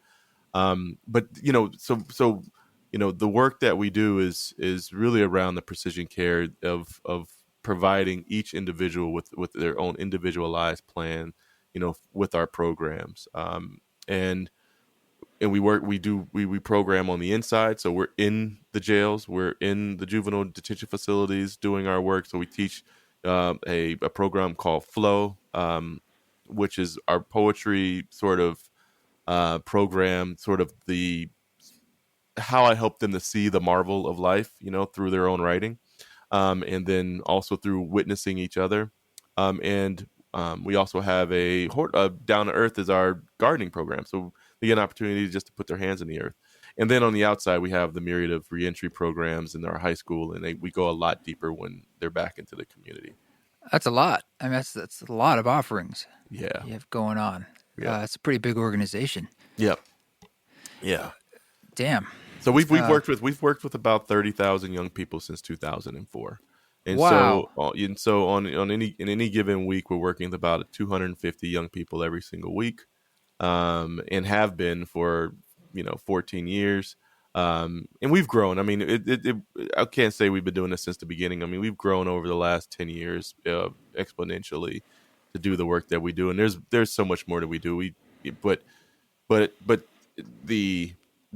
But the work that we do is really around the precision care of providing each individual with their own individualized plan, with our programs. And we program on the inside. So we're in the jails, we're in the juvenile detention facilities doing our work. So we teach a program called Flow, which is our poetry sort of program, sort of how I help them to see the marvel of life, through their own writing, and then also through witnessing each other. And we also have Down to Earth is our gardening program. So they get an opportunity just to put their hands in the earth. And then on the outside, we have the myriad of reentry programs in our high school, and we go a lot deeper when they're back into the community. That's a lot. I mean, that's a lot of offerings. Yeah, you have going on. Yeah, it's a pretty big organization. Yep. Yeah. Damn. So we've worked with about 30,000 young people since 2004. And wow. so in any given week, we're working with about 250 young people every single week, and have been for 14 years. And we've grown. I mean, I can't say we've been doing this since the beginning. I mean, we've grown over the last 10 years exponentially to do the work that we do. And there's so much more that we do. But the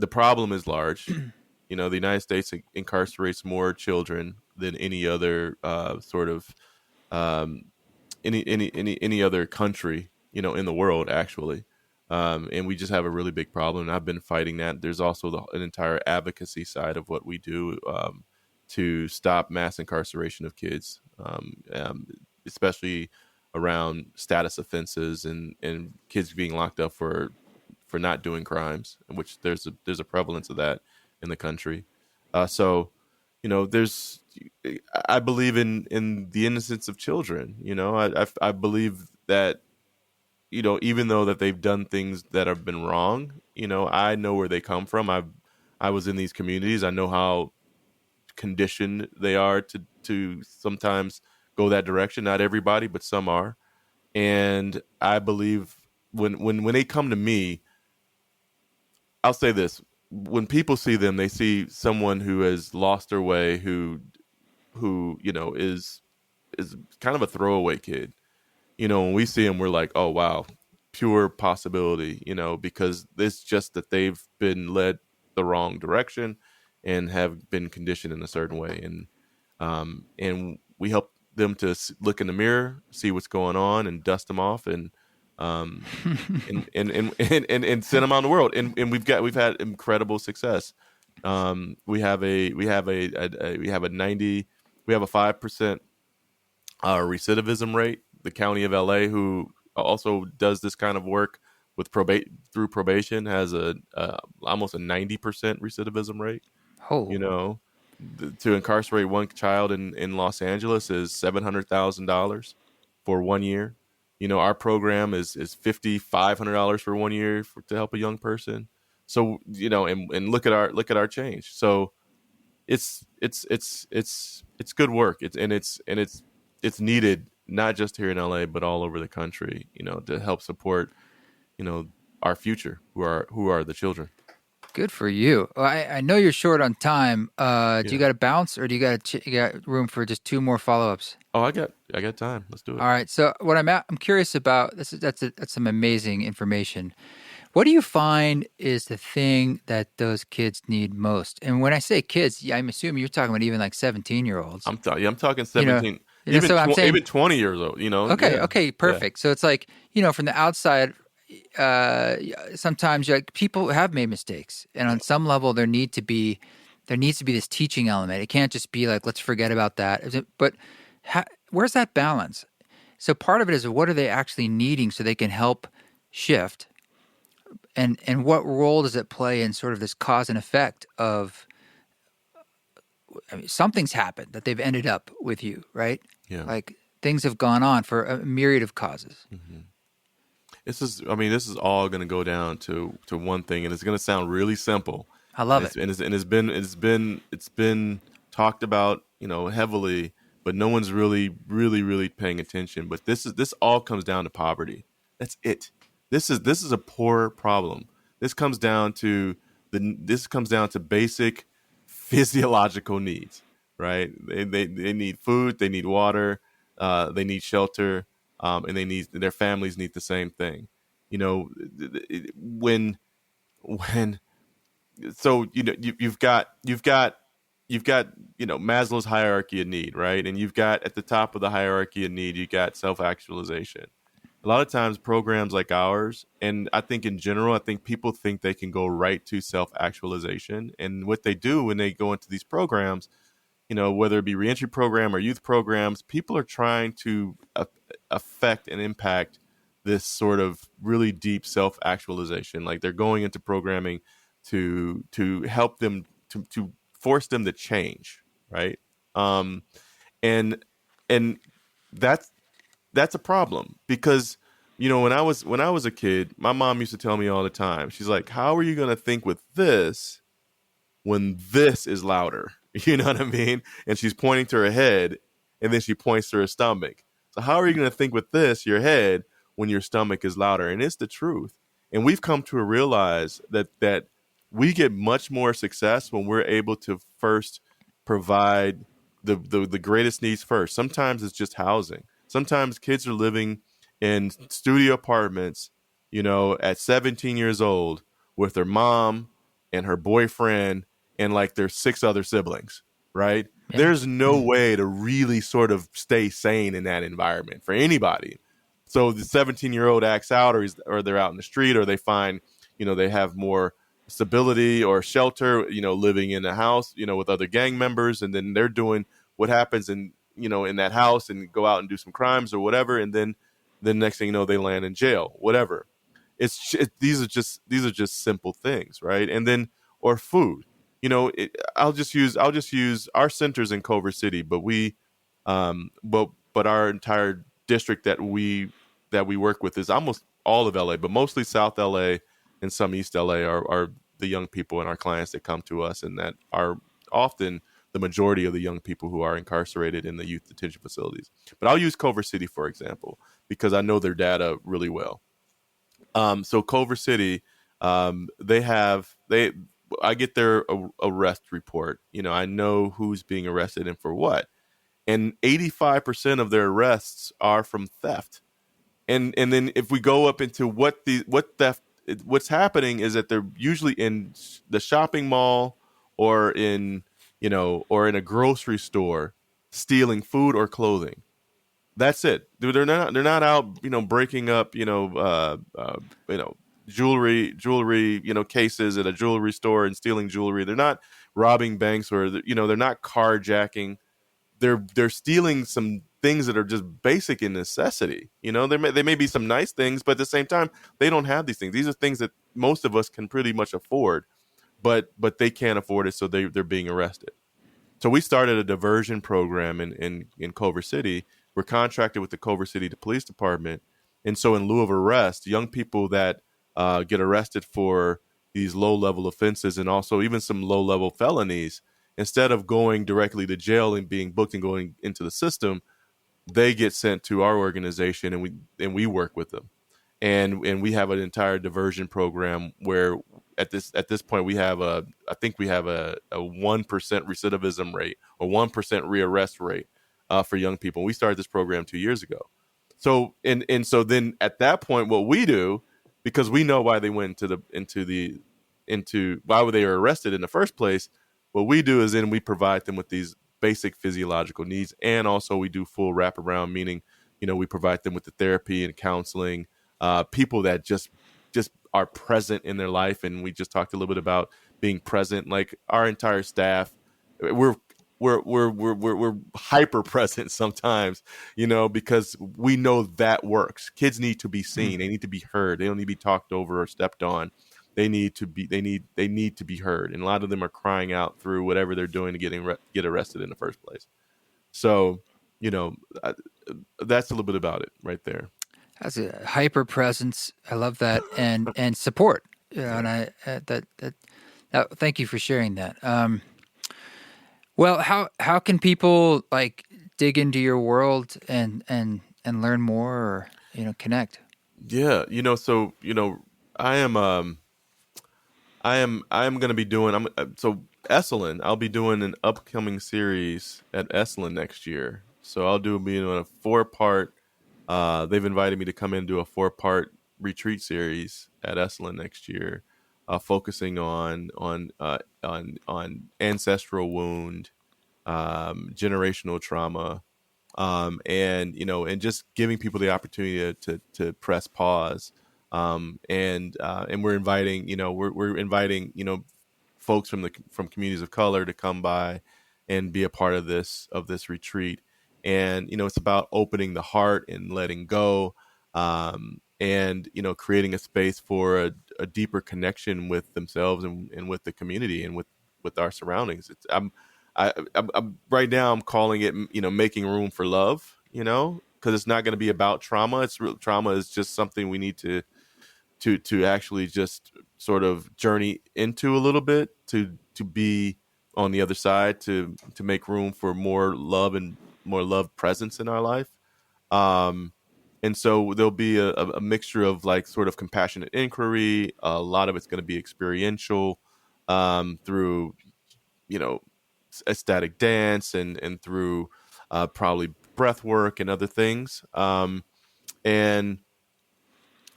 problem is large. The United States incarcerates more children than any other any other country, in the world, actually. And we just have a really big problem. And I've been fighting that. There's also an entire advocacy side of what we do to stop mass incarceration of kids, especially around status offenses and kids being locked up for not doing crimes, which there's a prevalence of that in the country. I believe in the innocence of children. I believe that, even though that they've done things that have been wrong, I know where they come from. I was in these communities. I know how conditioned they are to sometimes go that direction. Not everybody, but some are. And I believe when they come to me, I'll say this: when people see them, they see someone who has lost their way, who is kind of a throwaway kid. When we see them, we're like, oh wow, pure possibility. Because it's just that they've been led the wrong direction and have been conditioned in a certain way, and we help them to look in the mirror, see what's going on, and dust them off, um, and send them out in the world. And we've had incredible success. We have a 5% recidivism rate. The county of LA, who also does this kind of work with through probation, has a almost a 90% recidivism rate. Oh, You know, to incarcerate one child in Los Angeles is $700,000 for 1 year. Our program is $5,500 for 1 year to help a young person. So and look at our change. So it's good work. It's needed, not just here in LA but all over the country. To help support our future, who are the children. good for you. Well, I know you're short on time. Do you Yeah. got to bounce, or do you got room for just two more follow-ups? Oh, I got time. Let's do it. All right. So what I'm curious about, that's some amazing information. What do you find is the thing that those kids need most? And when I say kids, yeah, I'm assuming you're talking about even like 17-year-olds. I'm talking You know, 17, even so I'm saying, even 20 years old. okay, Yeah. okay, perfect. So it's like, from the outside, sometimes people have made mistakes, and on some level, there needs to be this teaching element. It can't just be like, let's forget about that. But where's that balance? So part of it is, what are they actually needing so they can help shift? And what role does it play in sort of this cause and effect of, something's happened that they've ended up with you, right? Yeah. Like things have gone on for a myriad of causes. Mm-hmm. This is all going to go down to one thing, and it's going to sound really simple. I love it. And it's been talked about, heavily, but no one's really paying attention. But this all comes down to poverty. That's it. This is a poor problem. This comes down to basic physiological needs, right? They need food, they need water, they need shelter, and their families need the same thing. When so you've got Maslow's hierarchy of need, right? And you've got, at the top of the hierarchy of need, you got self-actualization. A lot of times programs like ours, and I think in general, I think people think they can go right to self-actualization. And what they do when they go into these programs, whether it be reentry program or youth programs, people are trying to affect and impact this sort of really deep self-actualization. Like, they're going into programming to help them, to force them to change, right? And that's a problem, because when I was a kid, my mom used to tell me all the time, she's like, how are you going to think with this when this is louder? You know what I mean? And she's pointing to her head, and then she points to her stomach. So how are you going to think with your head, when your stomach is louder? And it's the truth. And we've come to realize that we get much more success when we're able to first provide the greatest needs first. Sometimes it's just housing. Sometimes kids are living in studio apartments, at 17 years old, with their mom and her boyfriend and like their 6 other siblings, right? Yeah. There's no way to really sort of stay sane in that environment for anybody. So the 17-year-old acts out, or they're out in the street, or they find, they have more stability or shelter, living in a house, with other gang members, and then they're doing what happens in that house, and go out and do some crimes or whatever, and then the next thing you know, they land in jail, whatever. These are just simple things, right? And then, or food, I'll just use our centers in Culver City, but but our entire district that we work with is almost all of LA, but mostly South LA and some East LA are the young people and our clients that come to us, and that are often the majority of the young people who are incarcerated in the youth detention facilities. But I'll use Culver City, for example, because I know their data really well. So Culver City, I get their arrest report. I know who's being arrested and for what. And 85% of their arrests are from theft. And then if we go up into what's happening is that they're usually in the shopping mall, or in a grocery store, stealing food or clothing. That's it. They're not out, breaking up, you know, jewelry, cases at a jewelry store and stealing jewelry. They're not robbing banks, or they're not carjacking. They're stealing some things that are just basic in necessity. They may be some nice things, but at the same time, they don't have these things. These are things that most of us can pretty much afford, but they can't afford it, so they're being arrested. So we started a diversion program in Culver City. We're contracted with the Culver City Police Department, and so in lieu of arrest, young people that get arrested for these low-level offenses and also even some low-level felonies, instead of going directly to jail and being booked and going into the system, they get sent to our organization, and we work with them, and we have an entire diversion program where at this point I think we have a 1% recidivism rate, or 1% rearrest rate for young people. We started this program 2 years ago. So then at that point, what we do, because we know why they went into why they were arrested in the first place, what we do is then we provide them with these basic physiological needs, and also we do full wraparound, meaning we provide them with the therapy and counseling, people that just are present in their life. And we just talked a little bit about being present. Like our entire staff, we're hyper present sometimes, because we know that works. Kids need to be seen. They need to be heard. They don't need to be talked over or stepped on. They need to be heard. And a lot of them are crying out through whatever they're doing to get arrested in the first place. So, that's a little bit about it right there. That's a hyper presence. I love that, and support. And thank you for sharing that. Well, how can people like dig into your world and learn more, or connect? Yeah, so I am going to be doing so Esalen. I'll be doing an upcoming series at Esalen next year. So I'll be in a 4-part. They've invited me to come in and do a 4-part retreat series at Esalen next year, focusing on ancestral wound, generational trauma, and just giving people the opportunity to press pause. And we're inviting we're inviting folks from communities of color to come by and be a part of this retreat. And it's about opening the heart and letting go, and creating a space for a deeper connection with themselves and with the community and with our surroundings. I'm right now I'm calling it making room for love, because it's not going to be about trauma. Trauma is just something we need to actually just sort of journey into a little bit to be on the other side, to make room for more love and more love presence in our life. And so there'll be a mixture of like sort of compassionate inquiry. A lot of it's going to be experiential, through ecstatic dance and through probably breath work and other things. And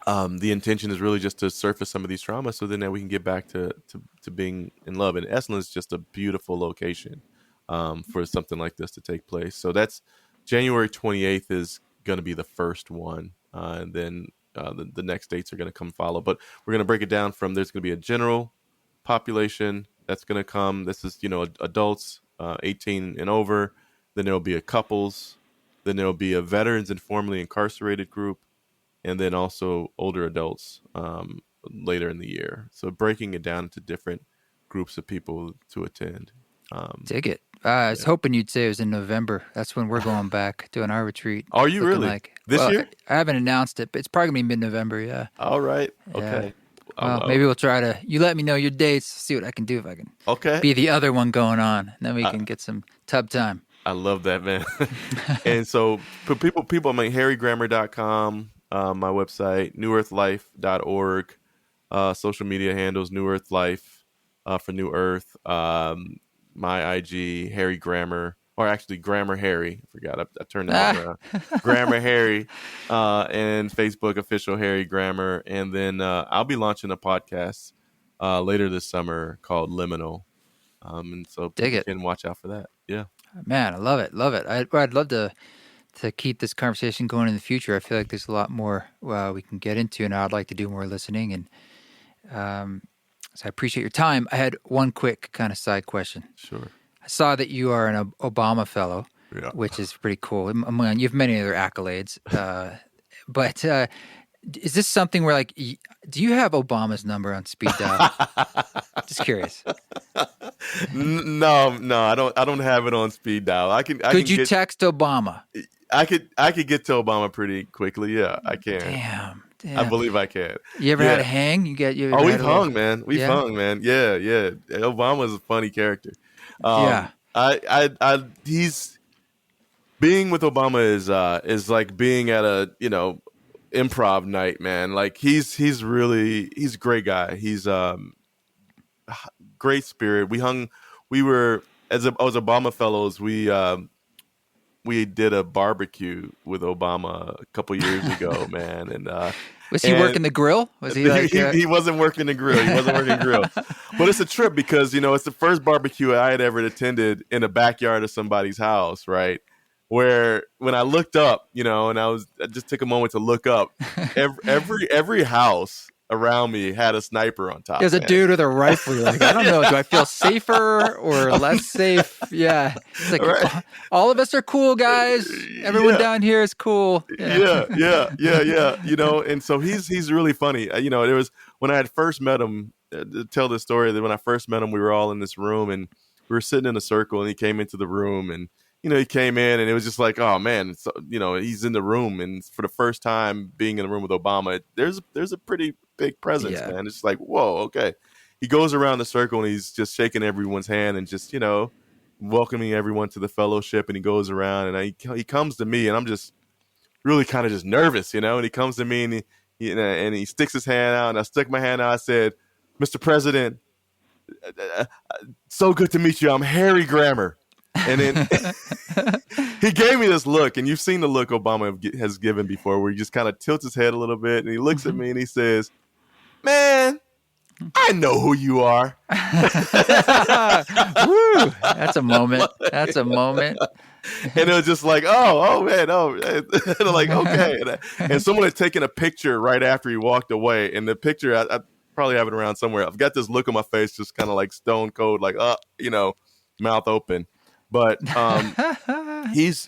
the intention is really just to surface some of these traumas, so then that we can get back to being in love. And Esalen is just a beautiful location for something like this to take place. So that's January 28th is going to be the first one, and then the next dates are going to come follow. But we're going to break it down from there's going to be a general population that's going to come. This is adults 18 and over. Then there'll be a couples. Then there'll be a veterans and formerly incarcerated group, and then also older adults later in the year. So breaking it down into different groups of people to attend. Dig it. I was hoping you'd say it was in November. That's when we're going back doing our retreat. Are you really? This year? I haven't announced it, but it's probably going to be mid-November, yeah. All right. Yeah. Okay. Well, maybe we'll try to... You let me know your dates, see what I can do, if I can be the other one going on. And then we can get some tub time. I love that, man. And so for people, harrygrammer.com, my website, newearthlife.org, social media handles, New Earth Life for New Earth, my IG, Harry Grammer, or actually Grammer Harry. I forgot, I turned that around. Grammer Harry, and Facebook official Harry Grammer. And then I'll be launching a podcast later this summer called Liminal. And so people can watch out for that. Yeah. Man, I love it. Love it. I'd love to keep this conversation going in the future. I feel like there's a lot more we can get into, and I'd like to do more listening. And so I appreciate your time. I had one quick kind of side question. Sure. I saw that you are an Obama fellow, Yeah. which is pretty cool. You have many other accolades, but is this something where, like, do you have Obama's number on speed dial? Just curious. No, I don't have it on speed dial. Could you text Obama? I could get to Obama pretty quickly. Yeah, I can. Damn. I believe I can. You ever had a hang? We've hung, man. We've hung, man. Yeah. Obama's a funny character. Yeah. He's being with Obama is like being at a, improv night, man. Like he's a great guy. He's great spirit. We were as Obama fellows, we did a barbecue with Obama a couple years ago, man. And was he working the grill? Was he like he wasn't working the grill. But it's a trip because, it's the first barbecue I had ever attended in the backyard of somebody's house, right? Where when I looked up, and I just took a moment to look up, every house around me had a sniper on top. There's a dude with a rifle. You're like, I don't know. Do I feel safer or less safe? Yeah. It's like, right. All of us are cool, guys. Everyone down here is cool. Yeah. And so he's really funny. There was, when I had first met him, to tell this story, that when I first met him, we were all in this room and we were sitting in a circle and he came into the room and, he came in and it was just like, oh man, he's in the room. And for the first time being in the room with Obama, there's a pretty big presence, man. It's like, whoa, okay. He goes around the circle and he's just shaking everyone's hand and just, welcoming everyone to the fellowship. And he goes around and he comes to me and I'm just really kind of just nervous, and he comes to me and he sticks his hand out and I stuck my hand out. I said, Mr. President, so good to meet you. I'm Harry Grammer. And then he gave me this look, and you've seen the look Obama has given before, where he just kind of tilts his head a little bit, and he looks at me and he says, "Man, I know who you are." Woo, that's a moment. That's a moment. And it was just like, oh man, like, okay. And someone had taken a picture right after he walked away, and the picture I probably have it around somewhere. I've got this look on my face, just kind of like stone cold, like mouth open. But he's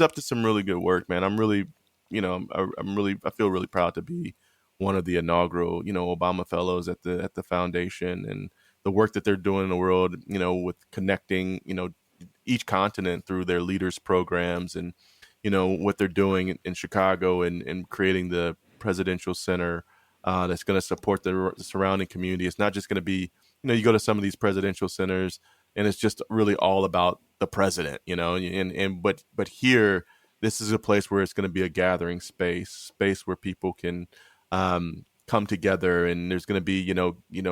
up to some really good work, man. I'm really, I feel really proud to be one of the inaugural, Obama fellows at the foundation, and the work that they're doing in the world, with connecting, each continent through their leaders programs, and what they're doing in Chicago and creating the presidential center that's going to support the surrounding community. It's not just going to be, you go to some of these presidential centers and it's just really all about the president, but here, this is a place where it's going to be a gathering space where people can come together, and there's going to be,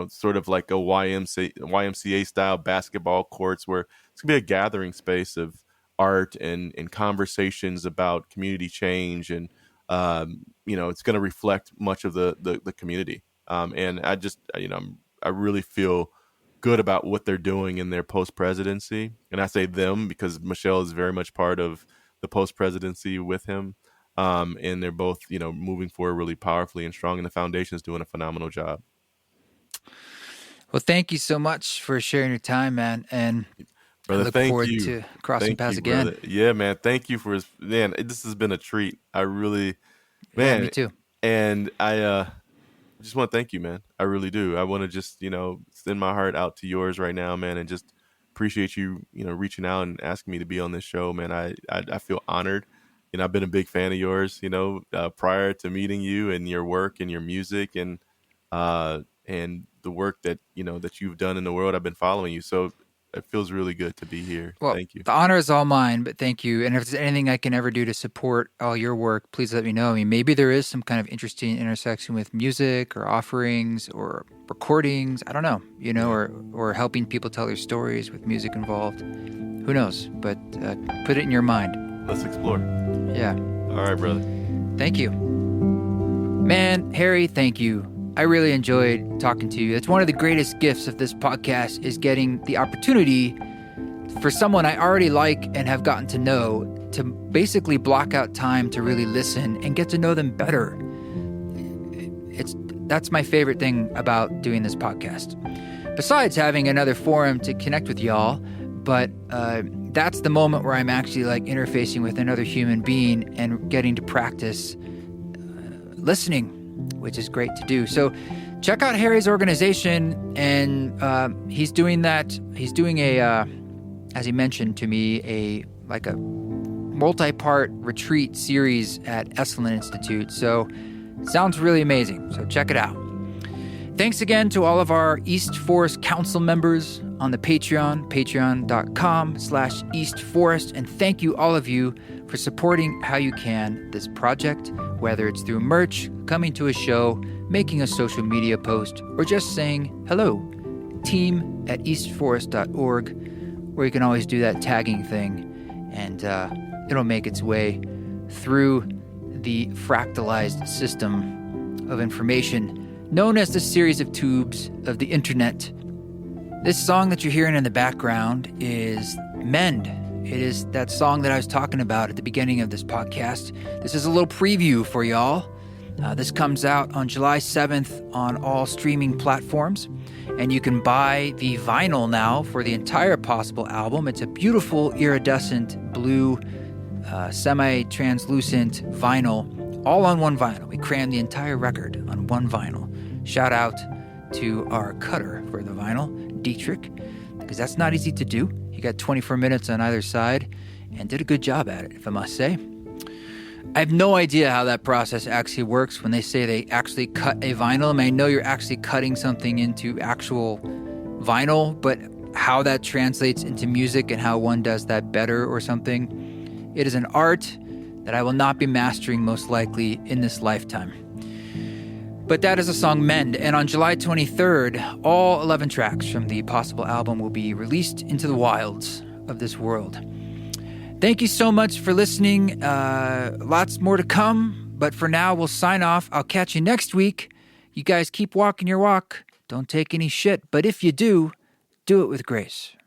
sort of like a YMCA style basketball courts where it's going to be a gathering space of art and conversations about community change, and it's going to reflect much of the community. And I just, I really feel good about what they're doing in their post-presidency. And I say them because Michelle is very much part of the post-presidency with him. And they're both, moving forward really powerfully and strong, and the foundation is doing a phenomenal job. Well, thank you so much for sharing your time, man. And brother, I look forward to crossing paths again. Brother. Yeah, man. Thank you for this has been a treat. I really, man. Yeah, me too. And I just want to thank you, man. I really do. I want to just, send my heart out to yours right now, man, and just appreciate you, reaching out and asking me to be on this show, man. I feel honored. I've been a big fan of yours, prior to meeting you, and your work and your music and the work that, that you've done in the world. I've been following you. So it feels really good to be here. Well, thank you. The honor is all mine, but thank you. And if there's anything I can ever do to support all your work, please let me know. I mean, maybe there is some kind of interesting intersection with music or offerings or recordings. I don't know, or helping people tell their stories with music involved. Who knows? But put it in your mind. Let's explore. Yeah. All right, brother. Thank you. Man, Harry, thank you. I really enjoyed talking to you. It's one of the greatest gifts of this podcast is getting the opportunity to for someone I already like and have gotten to know, to basically block out time to really listen and get to know them better. That's my favorite thing about doing this podcast. Besides having another forum to connect with y'all, but that's the moment where I'm actually like interfacing with another human being and getting to practice listening, which is great to do. So check out Harry's organization, and he's doing that. He's doing as he mentioned to me, a multi-part retreat series at Esalen Institute. So sounds really amazing. So check it out. Thanks again to all of our East Forest Council members on the Patreon, patreon.com/East Forest. And thank you, all of you, for supporting how you can this project, whether it's through merch, coming to a show, making a social media post, or just saying hello, team@eastforest.org, where you can always do that tagging thing, and it'll make its way through the fractalized system of information known as the series of tubes of the internet. This song that you're hearing in the background is Mend. It is that song that I was talking about at the beginning of this podcast. This is a little preview for y'all. This comes out on July 7th on all streaming platforms, and you can buy the vinyl now for the entire Possible album. It's a beautiful iridescent blue, semi-translucent vinyl, all on one vinyl. We crammed the entire record on one vinyl. Shout out to our cutter for the vinyl, Dietrich, because that's not easy to do. He got 24 minutes on either side and did a good job at it, if I must say. I have no idea how that process actually works when they say they actually cut a vinyl. I mean, I know you're actually cutting something into actual vinyl, but how that translates into music and how one does that better or something, it is an art that I will not be mastering most likely in this lifetime. But that is the song Mend, and on July 23rd, all 11 tracks from the Possible album will be released into the wilds of this world. Thank you so much for listening. Lots more to come, but for now, we'll sign off. I'll catch you next week. You guys keep walking your walk. Don't take any shit, but if you do, do it with grace.